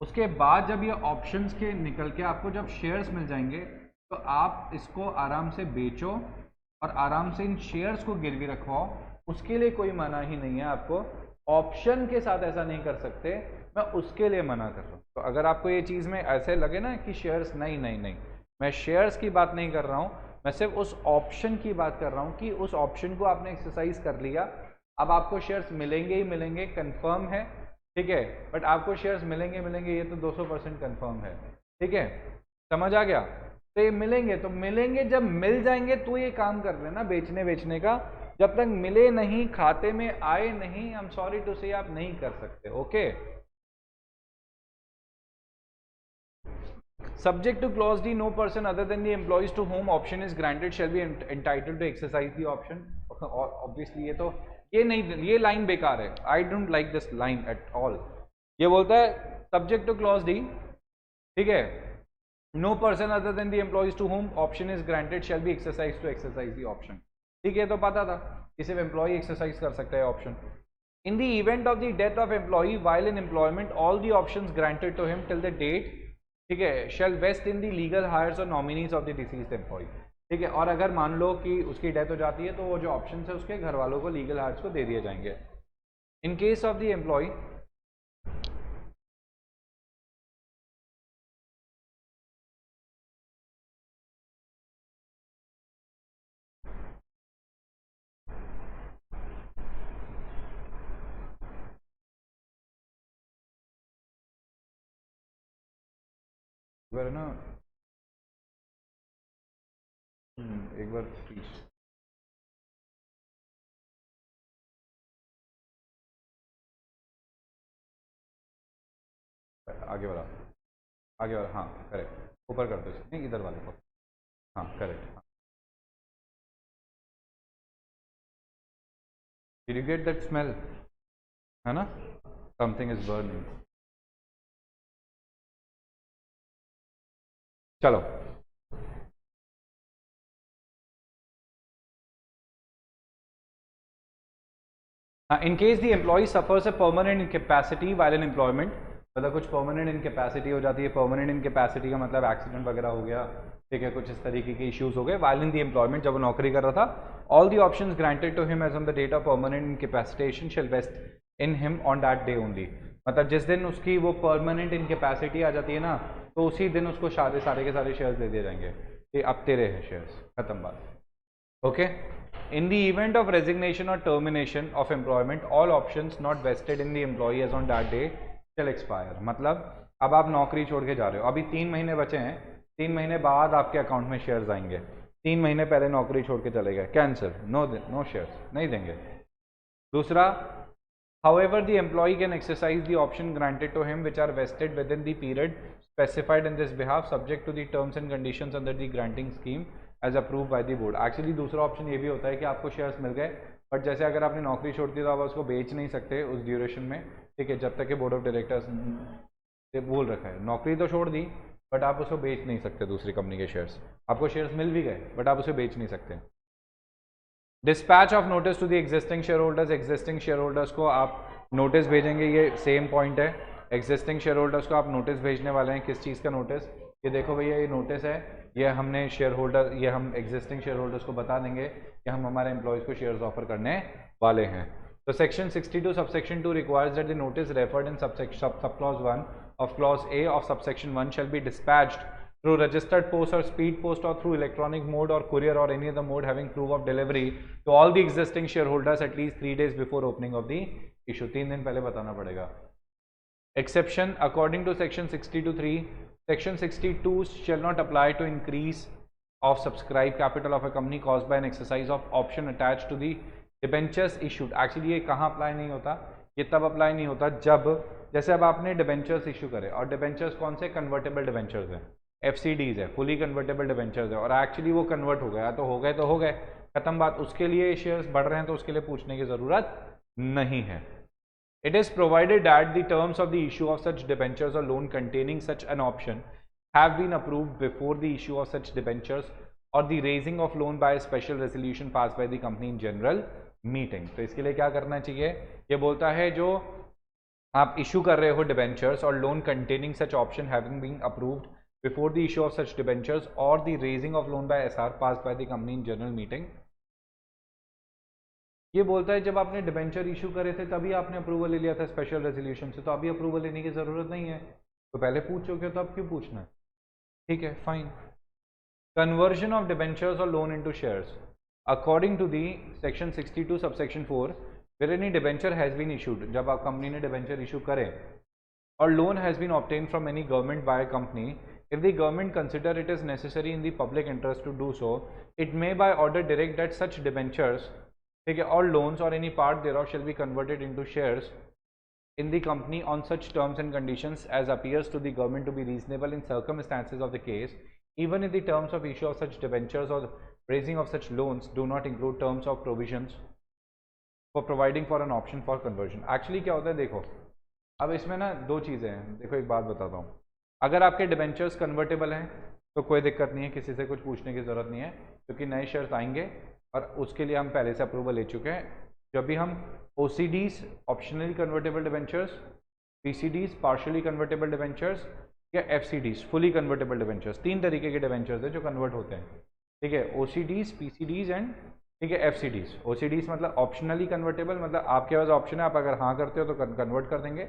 Speaker 1: उसके बाद जब ये ऑप्शंस के निकल के आपको जब शेयर्स मिल जाएंगे, तो आप इसको आराम से बेचो और आराम से इन शेयर्स को गिरवी रखवाओ, उसके लिए कोई मना ही नहीं है आपको। ऑप्शन के साथ ऐसा नहीं कर सकते, मैं उसके लिए मना कर रहा हूँ। तो अगर आपको ये चीज़ में ऐसे लगे ना कि शेयर्स, नहीं नहीं नहीं, मैं शेयर्स की बात नहीं कर रहा हूँ, मैं सिर्फ उस ऑप्शन की बात कर रहा हूँ कि उस ऑप्शन को आपने एक्सरसाइज कर लिया, अब आपको शेयर्स मिलेंगे ही मिलेंगे, कंफर्म है, ठीक है। बट आपको शेयर्स मिलेंगे मिलेंगे ये तो 200% कंफर्म है, ठीक है, समझ आ गया। तो ये मिलेंगे तो मिलेंगे, जब मिल जाएंगे तो ये काम कर रहे हैं ना बेचने बेचने का। जब तक मिले नहीं, खाते में आए नहीं, आई एम सॉरी टू से आप नहीं कर सकते। Okay, subject to clause D, no person other than the employees to whom option is granted shall be entitled to exercise the option। obviously ये तो ये नहीं, ये लाइन बेकार है, I don't like this line at all। ये बोलता है subject to clause D, ठीक है, no person other than the employees to whom option is granted shall be exercised to exercise the option। ठीक है, तो पता था कि सिर्फ एम्प्लॉय एक्सरसाइज कर सकता है option. In the event of the death of employee while in employment all the options granted to him till the date, ठीक है, shall vest in the legal heirs or nominees of the deceased employee. ठीक है, और अगर मान लो कि उसकी death हो जाती है तो वो जो ऑप्शन है उसके घर वालों को, लीगल हायर्स को दे दिए जाएंगे। In case of the employee, ना एक बार प्लीज आगे बढ़ा, आगे बढ़ा, हाँ करेक्ट, ऊपर कर दो, नहीं इधर वाले को, हाँ करेक्ट, हाँ। Did you get that smell? है ना, something is burning। चलो, in case the employee suffers a permanent incapacity while in employment, मतलब कुछ परमानेंट इनकैपेसिटी हो जाती है। परमानेंट इनकैपेसिटी का मतलब एक्सीडेंट वगैरह हो गया, ठीक है, कुछ इस तरीके के इश्यूज हो गए व्हाइल इन द एम्प्लॉयमेंट, जब वो नौकरी कर रहा था। All the options granted to him as on the date of permanent incapacitation shall vest in him on that day only. मतलब जिस दिन उसकी वो परमानेंट इनकैपेसिटी आ जाती है ना, तो उसी दिन उसको सारे के सारे शेयर्स दे दिए जाएंगे कि अब तेरे हैं शेयर्स, खत्म बात। Okay, in the event of resignation or termination of employment all options not vested in the employee as on that day shall expire। मतलब अब आप नौकरी छोड़ के जा रहे हो, अभी 3 महीने बचे हैं, 3 महीने बाद आपके अकाउंट में शेयर्स आएंगे, 3 महीने पहले नौकरी छोड़ के चले गए, कैंसिल, नो शेयर्स नहीं देंगे। दूसरा, however the employee can exercise the option granted to him which are vested within the period specified in this behalf subject to the terms and conditions under the granting scheme as approve by the board. Actually दूसरा option ये भी होता है कि आपको shares मिल गए, but जैसे अगर आपने नौकरी छोड़ दी तो आप उसको बेच नहीं सकते उस ड्यूरेशन में, ठीक है, जब तक कि बोर्ड ऑफ डायरेक्टर्स ने बोल रखा है। नौकरी तो छोड़ दी बट आप उसको बेच नहीं सकते दूसरी कंपनी के शेयर्स, आपको शेयर्स मिल भी गए बट आप उसे बेच नहीं सकते। Dispatch of notice to the existing share holders, existing share holders को आप नोटिस भेजेंगे, ये सेम पॉइंट है। एग्जिस्टिंग शेयर होल्डर्स को आप नोटिस भेजने वाले हैं, किस चीज़ का नोटिस, ये देखो भैया ये नोटिस है, ये हमने शेयर होल्डर, ये हम एग्जिस्टिंग शेयर होल्डर्स को बता देंगे कि हम हमारे एम्प्लॉयज़ को शेयर्स ऑफर करने वाले हैं। तो section 62 subsection 2 requires that the notice referred in sub clause 1 of clause A of subsection 1 shall be dispatched through registered post or speed post or through electronic mode or courier or any other mode having proof of delivery to all the existing shareholders at least 3 days before opening of the issue. 3 दिन पहले बताना पड़ेगा. Exception according to section 62(3), section 62 shall not apply to increase of subscribed capital of a company caused by an exercise of option attached to the debentures issued. Actually ये कहाँ apply नहीं होता, ये तब अप्लाई नहीं होता जब जैसे अब आपने डिबेंचर्स इशू करे और डिबेंचर्स कौन से कन्वर्टेबल डिबेंचर्स हैं, FCDs है, फुली कन्वर्टेबल डिबेंचर्स है और एक्चुअली वो कन्वर्ट हो गया तो हो गए खत्म बात. उसके लिए शेयर्स बढ़ रहे हैं तो उसके लिए पूछने की ज़रूरत नहीं है. It is provided that the terms of the issue of such debentures or loan containing such an option have been approved before the issue of such debentures or the raising of loan by special resolution pass by the company in general meeting. तो इसके लिए क्या करना चाहिए, ये बोलता है जो आप इशू कर रहे हो debentures or loan containing such option having been approved before the issue of such debentures or the raising of loan by SR pass by the company in general meeting. ये बोलता है जब आपने डिबेंचर इशू करे थे तभी आपने approval ले लिया था स्पेशल रेजोल्यूशन से, तो अभी अप्रूवल लेने की जरूरत नहीं है. तो पहले पूछ चुके हो तो अब क्यों पूछना है. ठीक है, fine. Conversion of debentures or loan into shares according to the section 62 subsection 4 where any debenture has been issued, जब आप कंपनी ने डिबेंचर इशू करे और loan has been obtained from any government by a company, if the government consider it is necessary in the public interest to do so, it may by order direct that such debentures, ठीक है, or loans or any part thereof shall be converted into shares in the company on such terms and conditions as appears to the government to be reasonable in circumstances of the case, even if the terms of issue of such debentures or raising of such loans do not include terms of provisions for providing for an option for conversion. Actually क्या होता है देखो, अब इसमें ना दो चीज़ें हैं. देखो एक बात बताता हूँ, अगर आपके डिबेंचर्स कन्वर्टेबल हैं तो कोई दिक्कत नहीं है, किसी से कुछ पूछने की ज़रूरत नहीं है क्योंकि नए शेयर्स आएंगे और उसके लिए हम पहले से अप्रूवल ले चुके हैं. जब भी हम OCDs optionally convertible debentures, PCDs partially convertible debentures या FCDs फुली कन्वर्टेबल डिबेंचर्स, 3 तरीके के डिबेंचर्स हैं जो कन्वर्ट होते हैं. ठीक है, OCDs, PCDs एंड ठीक है FCDs. OCDs मतलब ऑप्शनली कन्वर्टेबल, मतलब आपके पास ऑप्शन है, आप अगर हाँ करते हो तो कन्वर्ट कर देंगे.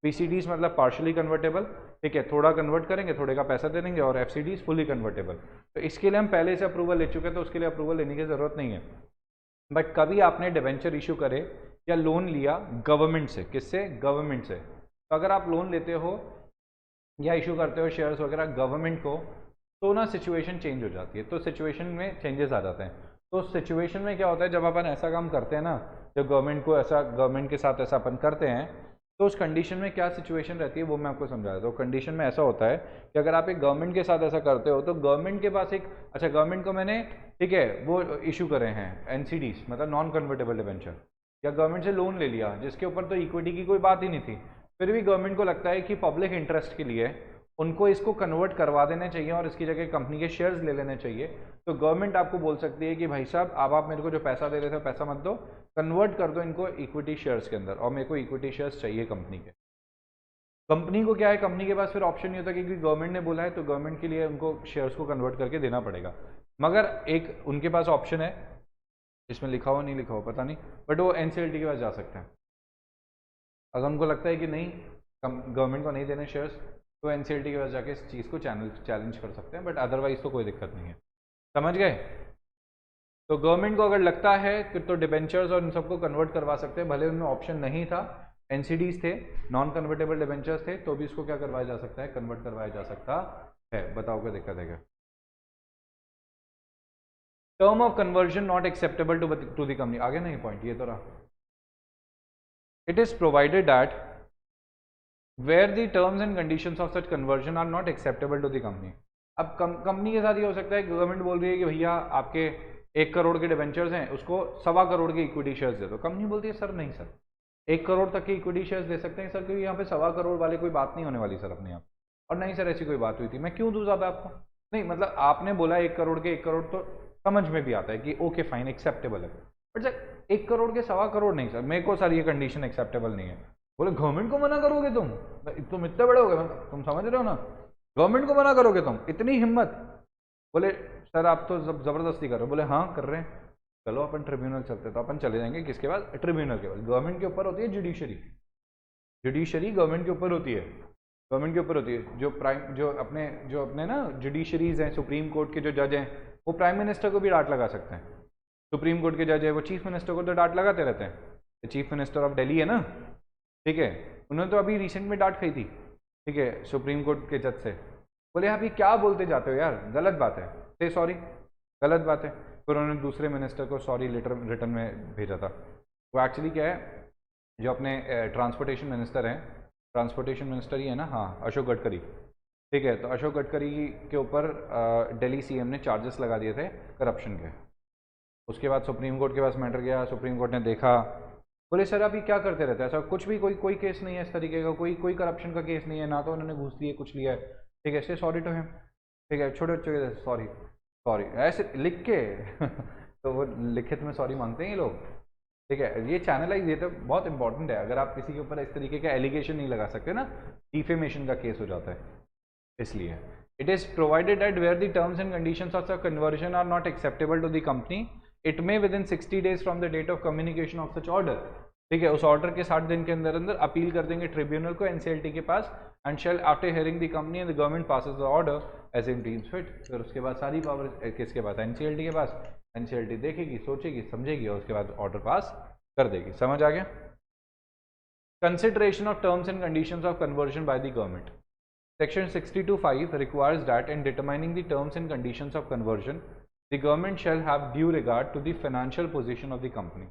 Speaker 1: PCDs मतलब पार्शली कन्वर्टेबल, ठीक है, थोड़ा कन्वर्ट करेंगे, थोड़े का पैसा दे देंगे. और FCDs फुली कन्वर्टेबल. तो इसके लिए हम पहले से अप्रूवल ले चुके हैं तो उसके लिए अप्रूवल लेने की ज़रूरत नहीं है. बट कभी आपने डिबेंचर इशू करे या लोन लिया गवर्नमेंट से, किससे, गवर्नमेंट से, तो अगर आप लोन लेते हो या इशू करते हो शेयर्स वगैरह गवर्नमेंट को तो ना सिचुएशन चेंज हो जाती है. तो सिचुएशन में चेंजेस आ जाते हैं. तो सिचुएशन में क्या होता है, जब अपन ऐसा काम करते हैं ना, जब गवर्नमेंट के साथ ऐसा अपन करते हैं तो उस कंडीशन में क्या सिचुएशन रहती है वो मैं आपको समझा देता हूँ. कंडीशन में ऐसा होता है कि अगर आप एक गवर्नमेंट के साथ ऐसा करते हो तो गवर्नमेंट के पास एक, अच्छा गवर्नमेंट को मैंने ठीक है वो इशू करे हैं NCDs मतलब नॉन कन्वर्टेबल डिबेंचर, या गवर्नमेंट से लोन ले लिया जिसके ऊपर तो इक्विटी की कोई बात ही नहीं थी, फिर भी गवर्नमेंट को लगता है कि पब्लिक इंटरेस्ट के लिए उनको इसको कन्वर्ट करवा देना चाहिए और इसकी जगह कंपनी के शेयर्स ले लेने चाहिए. तो गवर्नमेंट आपको बोल सकती है कि भाई साहब अब आप मेरे को जो पैसा दे रहे थे पैसा मत दो, कन्वर्ट कर दो इनको इक्विटी शेयर्स के अंदर और मेरे को इक्विटी शेयर्स चाहिए कंपनी के. कंपनी को क्या है, कंपनी के पास फिर ऑप्शन नहीं होता क्योंकि गवर्नमेंट ने बोला है तो गवर्नमेंट के लिए उनको शेयर्स को कन्वर्ट करके देना पड़ेगा. मगर एक उनके पास ऑप्शन है, इसमें लिखा हो नहीं लिखा हो पता नहीं, बट वो NCLT के पास जा सकते हैं. अगर उनको लगता है कि नहीं गवर्नमेंट को नहीं देने शेयर्स तो NCLT के पास जाके इस चीज़ को चैलेंज कर सकते हैं. बट अदरवाइज तो कोई दिक्कत नहीं है. समझ गए. तो गवर्नमेंट को अगर लगता है कि तो डिबेंचर्स और इन सबको कन्वर्ट करवा सकते हैं, भले उनमें ऑप्शन नहीं था, NCDs थे, नॉन कन्वर्टेबल डिबेंचर्स थे, तो भी इसको क्या करवाया जा सकता है, कन्वर्ट करवाया जा सकता है. बताओ क्या दिक्कत है क्या. Term of conversion not acceptable to the company. आगे नहीं पॉइंट ये तो रहा. It is provided that where the terms and conditions of such conversion are not acceptable to the company. अब कंपनी के साथ ये हो सकता है गवर्नमेंट बोल रही है कि भैया आपके 1 करोड़ के डिबेंचर्स हैं उसको 1.25 करोड़ के इक्विटी शेयर्स दे दो. कंपनी बोलती है सर नहीं सर 1 करोड़ तक के इक्विटी शेयर्स दे सकते हैं सर क्योंकि यहाँ पे 1.25 करोड़ वाले कोई बात नहीं होने वाली सर अपने आप. और नहीं सर ऐसी कोई बात हुई थी, मैं क्यों दूँ ज़्यादा आपको. नहीं मतलब आपने बोला 1 करोड़ के 1 करोड़ तो समझ में भी आता है कि ओके फाइन एक्सेप्टेबल है, बट सर 1 करोड़ के 1.25 करोड़ नहीं सर मेरे को सर ये कंडीशन एक्सेप्टेबल नहीं है. बोले गवर्नमेंट को मना करोगे तुम इतने बड़े हो गए, तुम समझ रहे हो ना, गवर्नमेंट को मना करोगे तुम, इतनी हिम्मत. बोले सर आप तो जबरदस्ती कर रहे हो. बोले हाँ कर रहे हैं, चलो अपन ट्रिब्यूनल चलते. तो अपन चले जाएंगे किसके पास, ट्रिब्यूनल के पास. गवर्नमेंट के ऊपर होती है जुडिशरी, जुडिशरी गवर्नमेंट के ऊपर होती है. गवर्नमेंट के ऊपर होती है। जो अपने ना जुडिशरीज हैं, सुप्रीम कोर्ट के जो जज हैं, वो प्राइम मिनिस्टर को भी डांट लगा सकते हैं। सुप्रीम कोर्ट के जज है वो चीफ मिनिस्टर को तो डांट लगाते रहते हैं। चीफ मिनिस्टर ऑफ दिल्ली है ना, ठीक है, उन्होंने तो अभी रिसेंट में डांट खाई थी, ठीक है, सुप्रीम कोर्ट के जज से। बोले आप ये क्या बोलते जाते हो यार, गलत बात है, से सॉरी, गलत बात है। फिर उन्होंने दूसरे मिनिस्टर को सॉरी लेटर रिटर्न में भेजा था। वो एक्चुअली क्या है, जो अपने ट्रांसपोर्टेशन मिनिस्टर हैं, ट्रांसपोर्टेशन मिनिस्टर ही है ना, हाँ, अशोक गडकरी, ठीक है, तो अशोक गडकरी के ऊपर दिल्ली सीएम ने चार्जेस लगा दिए थे करप्शन के। उसके बाद सुप्रीम कोर्ट के पास मैटर गया, सुप्रीम कोर्ट ने देखा, बोले सर आप ये क्या करते रहते हैं, ऐसा कुछ भी कोई केस नहीं है इस तरीके का, कोई करप्शन का केस नहीं है, ना तो उन्होंने घूस लिए कुछ लिया है, ठीक है, से सॉरी टू हिम, ठीक है, छोटे बच्चों के सॉरी सॉरी ऐसे लिख के तो वो लिखित में सॉरी मांगते हैं ये लोग, ठीक है। ये चैनलाइज, ये तो बहुत इंपॉर्टेंट है। अगर आप किसी के ऊपर इस तरीके का एलिगेशन नहीं लगा सकते ना, डिफेमेशन का केस हो जाता है। इसलिए it is provided that where the terms and conditions of the conversion are not acceptable to the company, it may within 60 days from the date of communication of such order, ठीक है, उस order के 60 दिन के अंदर अंदर appeal कर देंगे ट्रिब्यूनल को, एनसीएलटी के पास, and shall after hearing the company and the government passes the order as in deems fit. फिर उसके बाद सारी पावर किसके पास, एनसीएलटी के पास। एनसीएलटी देखेगी, सोचेगी, समझेगी और उसके बाद ऑर्डर पास कर देगी। समझ आ गया। Consideration of terms and conditions of conversion by the government. Section 62(5) requires that in determining the terms and conditions of conversion, the government shall have due regard to the financial position of the company.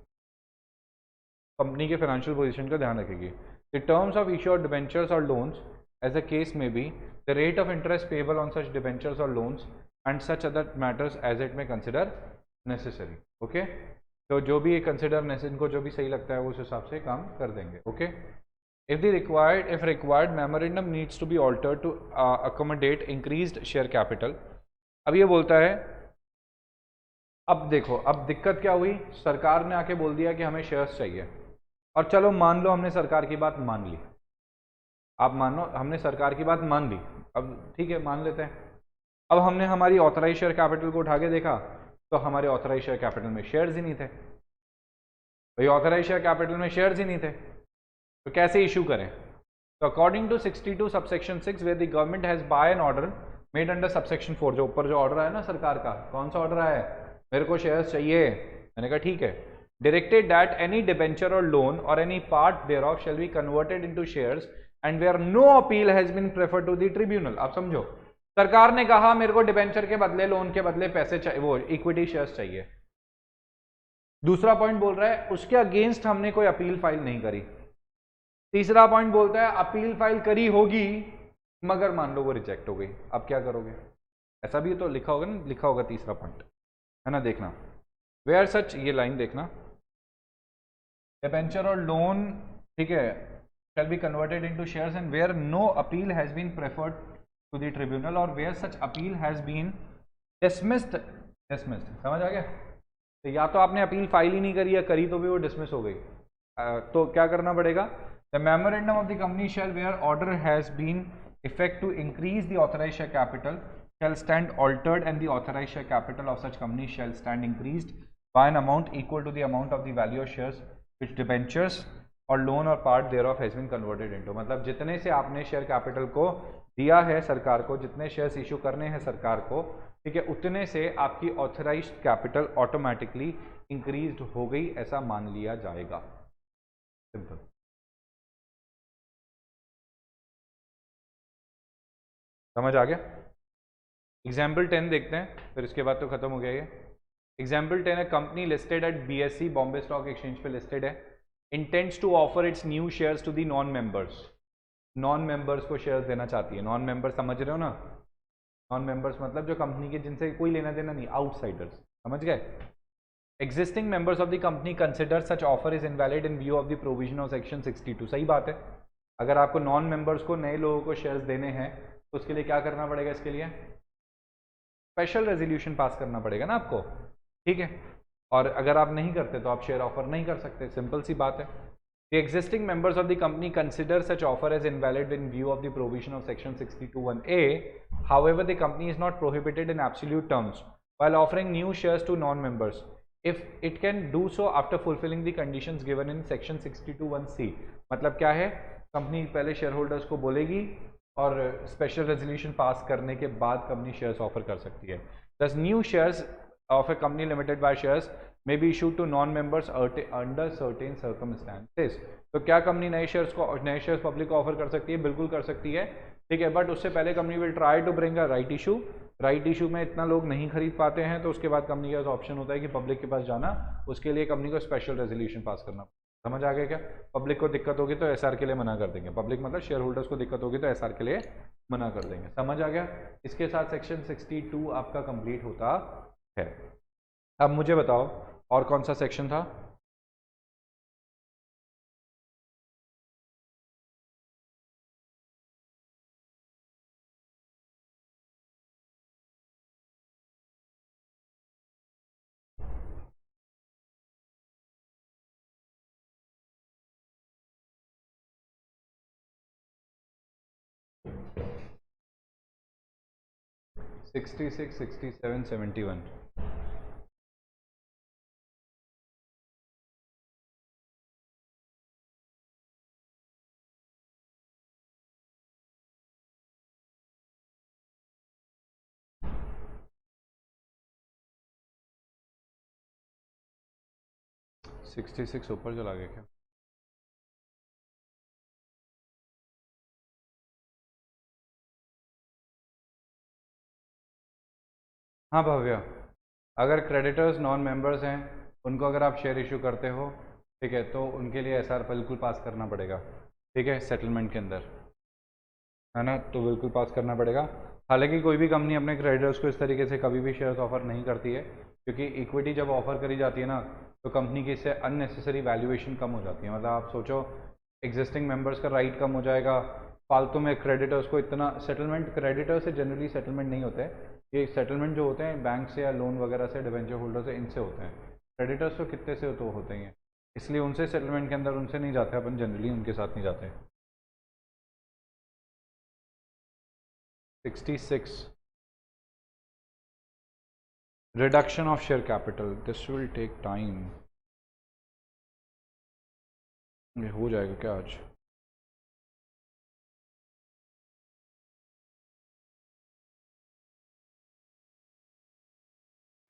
Speaker 1: Company के financial position का ध्यान रखेगी। The terms of issued debentures or loans, as the case may be, the rate of interest payable on such debentures or loans, and such other matters as it may consider necessary. Okay? तो जो भी consider इनको जो भी सही लगता है वो उस हिसाब से काम कर देंगे। Okay? If required, memorandum needs to be altered to accommodate increased share capital. अब ये बोलता है, अब देखो, अब दिक्कत क्या हुई, सरकार ने आके बोल दिया कि हमें शेयर्स चाहिए, और चलो मान लो हमने सरकार की बात मान ली, आप मानो हमने सरकार की बात मान ली, अब ठीक है मान लेते हैं। अब हमने हमारी ऑथराइज शेयर कैपिटल को उठा के देखा तो हमारे ऑथराइज शेयर कैपिटल में शेयर्स ही नहीं थे भाई, ऑथराइज शेयर कैपिटल में शेयर्स ही नहीं थे, तो कैसे इशू करें। तो according to 62 subsection 6 where the government has by an order made under subsection 4, जो ऊपर जो ऑर्डर आया ना सरकार का, कौन सा ऑर्डर आया है, मेरे को शेयर्स चाहिए, मैंने कहा ठीक है, directed that any debenture or loan or any part thereof shall be converted into shares and where no appeal has been preferred to the tribunal. आप समझो, सरकार ने कहा मेरे को डिबेंचर के बदले, लोन के बदले पैसे चाहिए, वो इक्विटी शेयर्स चाहिए। दूसरा पॉइंट बोल रहा है उसके अगेंस्ट हमने कोई अपील फाइल नहीं करी। तीसरा पॉइंट बोलता है अपील फाइल करी होगी मगर मान लो वो रिजेक्ट हो गई, अब क्या करोगे, ऐसा भी तो लिखा होगा ना, लिखा होगा तीसरा पॉइंट, है ना, देखना वेयर सच, ये लाइन देखना, डिबेंचर और लोन, ठीक है, shall be converted into shares and where no appeal has been preferred to the tribunal or where such appeal has been dismissed, समझ आ गया। तो या तो आपने अपील फाइल ही नहीं करी या करी तो भी वो डिसमिस हो गई, तो क्या करना पड़ेगा, the memorandum of the company shall where order has been effect to increase the authorised share capital shall stand altered and the authorized share capital of such company shall stand increased by an amount equal to the amount of the value of shares which debentures or loan or part thereof has been converted into, मतलब जितने से आपने share capital को दिया है सरकार को, जितने शेयर्स इशू करने हैं सरकार को, ठीक है, उतने से आपकी ऑथराइज्ड कैपिटल ऑटोमेटिकली इंक्रीज्ड हो गई, ऐसा मान लिया जाएगा। सिंपल। समझ आ गया। एग्जाम्पल 10 देखते हैं, फिर इसके बाद तो खत्म हो गया ये। एग्जाम्पल 10 है, company listed at BSE Bombay stock exchange पे लिस्टेड है, intends to offer its new shares to the non-members, non-members को शेयर्स देना चाहती है। non-members समझ रहे हो ना, non-members मतलब जो कंपनी के जिनसे कोई लेना देना नहीं, आउटसाइडर्स, समझ गए। existing members of the company consider such offer is invalid in view of the provision of section 62, सही बात है। अगर आपको non-members को, नए लोगों को शेयर्स देने हैं तो उसके लिए क्या करना पड़ेगा, इसके लिए स्पेशल रेजोल्यूशन पास करना पड़ेगा ना आपको, ठीक है, और अगर आप नहीं करते तो आप शेयर ऑफर नहीं कर सकते, सिंपल सी बात है। The existing members of the company consider such offer as invalid in view of the provision of section 62(1)(a). However, the company is not prohibited in absolute terms while offering new shares to non-members if it can do so after fulfilling the conditions given in section 62(1)(c). मतलब क्या है, company पहले share holders को बोलेगी और special resolution पास करने के बाद कंपनी शेयर्स ऑफर कर सकती है। Thus new shares of a company limited by shares may be issued to non members under certain circumstances. तो क्या कंपनी नए शेयर्स पब्लिक को ऑफर कर सकती है? बिल्कुल कर सकती है, ठीक है। बट उससे पहले company will try to bring a right issue. Right issue में इतना लोग नहीं खरीद पाते हैं, तो उसके बाद कंपनी के पास ऑप्शन होता है कि पब्लिक के पास जाना। उसके लिए कंपनी को स्पेशल रेजोल्यूशन पास करना। समझ आ गया क्या? पब्लिक को दिक्कत होगी तो एसआर के लिए मना कर देंगे। पब्लिक मतलब शेयर होल्डर्स को दिक्कत होगी तो एसआर के लिए मना कर देंगे। समझ आ गया? इसके साथ सेक्शन 62 आपका कंप्लीट होता है। अब मुझे बताओ और कौन सा सेक्शन था? Sixty six, 67, 71। सिक्सटी सिक्स ऊपर चला गया क्या? हाँ भव्य, अगर क्रेडिटर्स नॉन मेंबर्स हैं, उनको अगर आप शेयर इशू करते हो, ठीक है, तो उनके लिए एसआर बिल्कुल पास करना पड़ेगा, ठीक है, सेटलमेंट के अंदर, है ना? तो बिल्कुल पास करना पड़ेगा। हालांकि कोई भी कंपनी अपने क्रेडिटर्स को इस तरीके से कभी भी शेयर्स ऑफर नहीं करती है, क्योंकि इक्विटी जब ऑफर करी जाती है ना, तो कंपनी की इससे अननेसेसरी वैल्यूएशन कम हो जाती है। मतलब आप सोचो, एग्जिस्टिंग मेंबर्स का राइट कम हो जाएगा, फालतू में क्रेडिटर्स को इतना सेटलमेंट, क्रेडिटर से जनरली सेटलमेंट नहीं होते हैं, ये सेटलमेंट जो होते हैं बैंक से या लोन वगैरह से, डिवेंचर होल्डर से, इनसे होते हैं। क्रेडिटर्स तो कितने से तो होते ही हैं, इसलिए उनसे सेटलमेंट के अंदर उनसे नहीं जाते अपन, जनरली उनके साथ नहीं जाते। 66 reduction of share capital, this will take time. ये हो जाएगा क्या आज?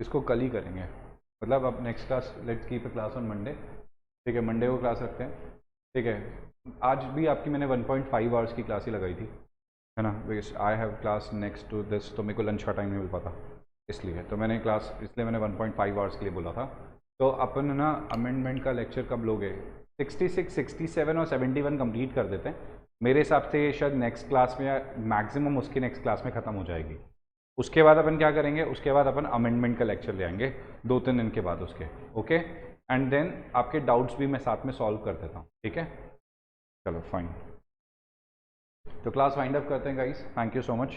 Speaker 1: इसको कल ही करेंगे, मतलब अब next class, let's keep a class on Monday, ठीक है, मंडे को क्लास रखते हैं, ठीक है। आज भी आपकी मैंने 1.5 आवर्स की क्लास ही लगाई थी, है ना, because I have class next to this, तो मेरे को लंच का टाइम नहीं मिल पाता, इसलिए तो मैंने क्लास, इसलिए मैंने 1.5 आवर्स के लिए बोला था। तो अपन ना अमेंडमेंट का लेक्चर कब लोगे? 66, 67 और 71 कंप्लीट कर देते हैं मेरे हिसाब से, शायद नेक्स्ट क्लास में, या मैक्सिमम उसकी नेक्स्ट क्लास में ख़त्म हो जाएगी। उसके बाद अपन क्या करेंगे? उसके बाद अपन अमेंडमेंट का लेक्चर ले आएंगे 2-3 दिन के बाद उसके, ओके। एंड देन आपके डाउट्स भी मैं साथ में सॉल्व कर देता हूँ, ठीक है। चलो फाइन, तो क्लास वाइंड अप करते हैं guys, thank you so much.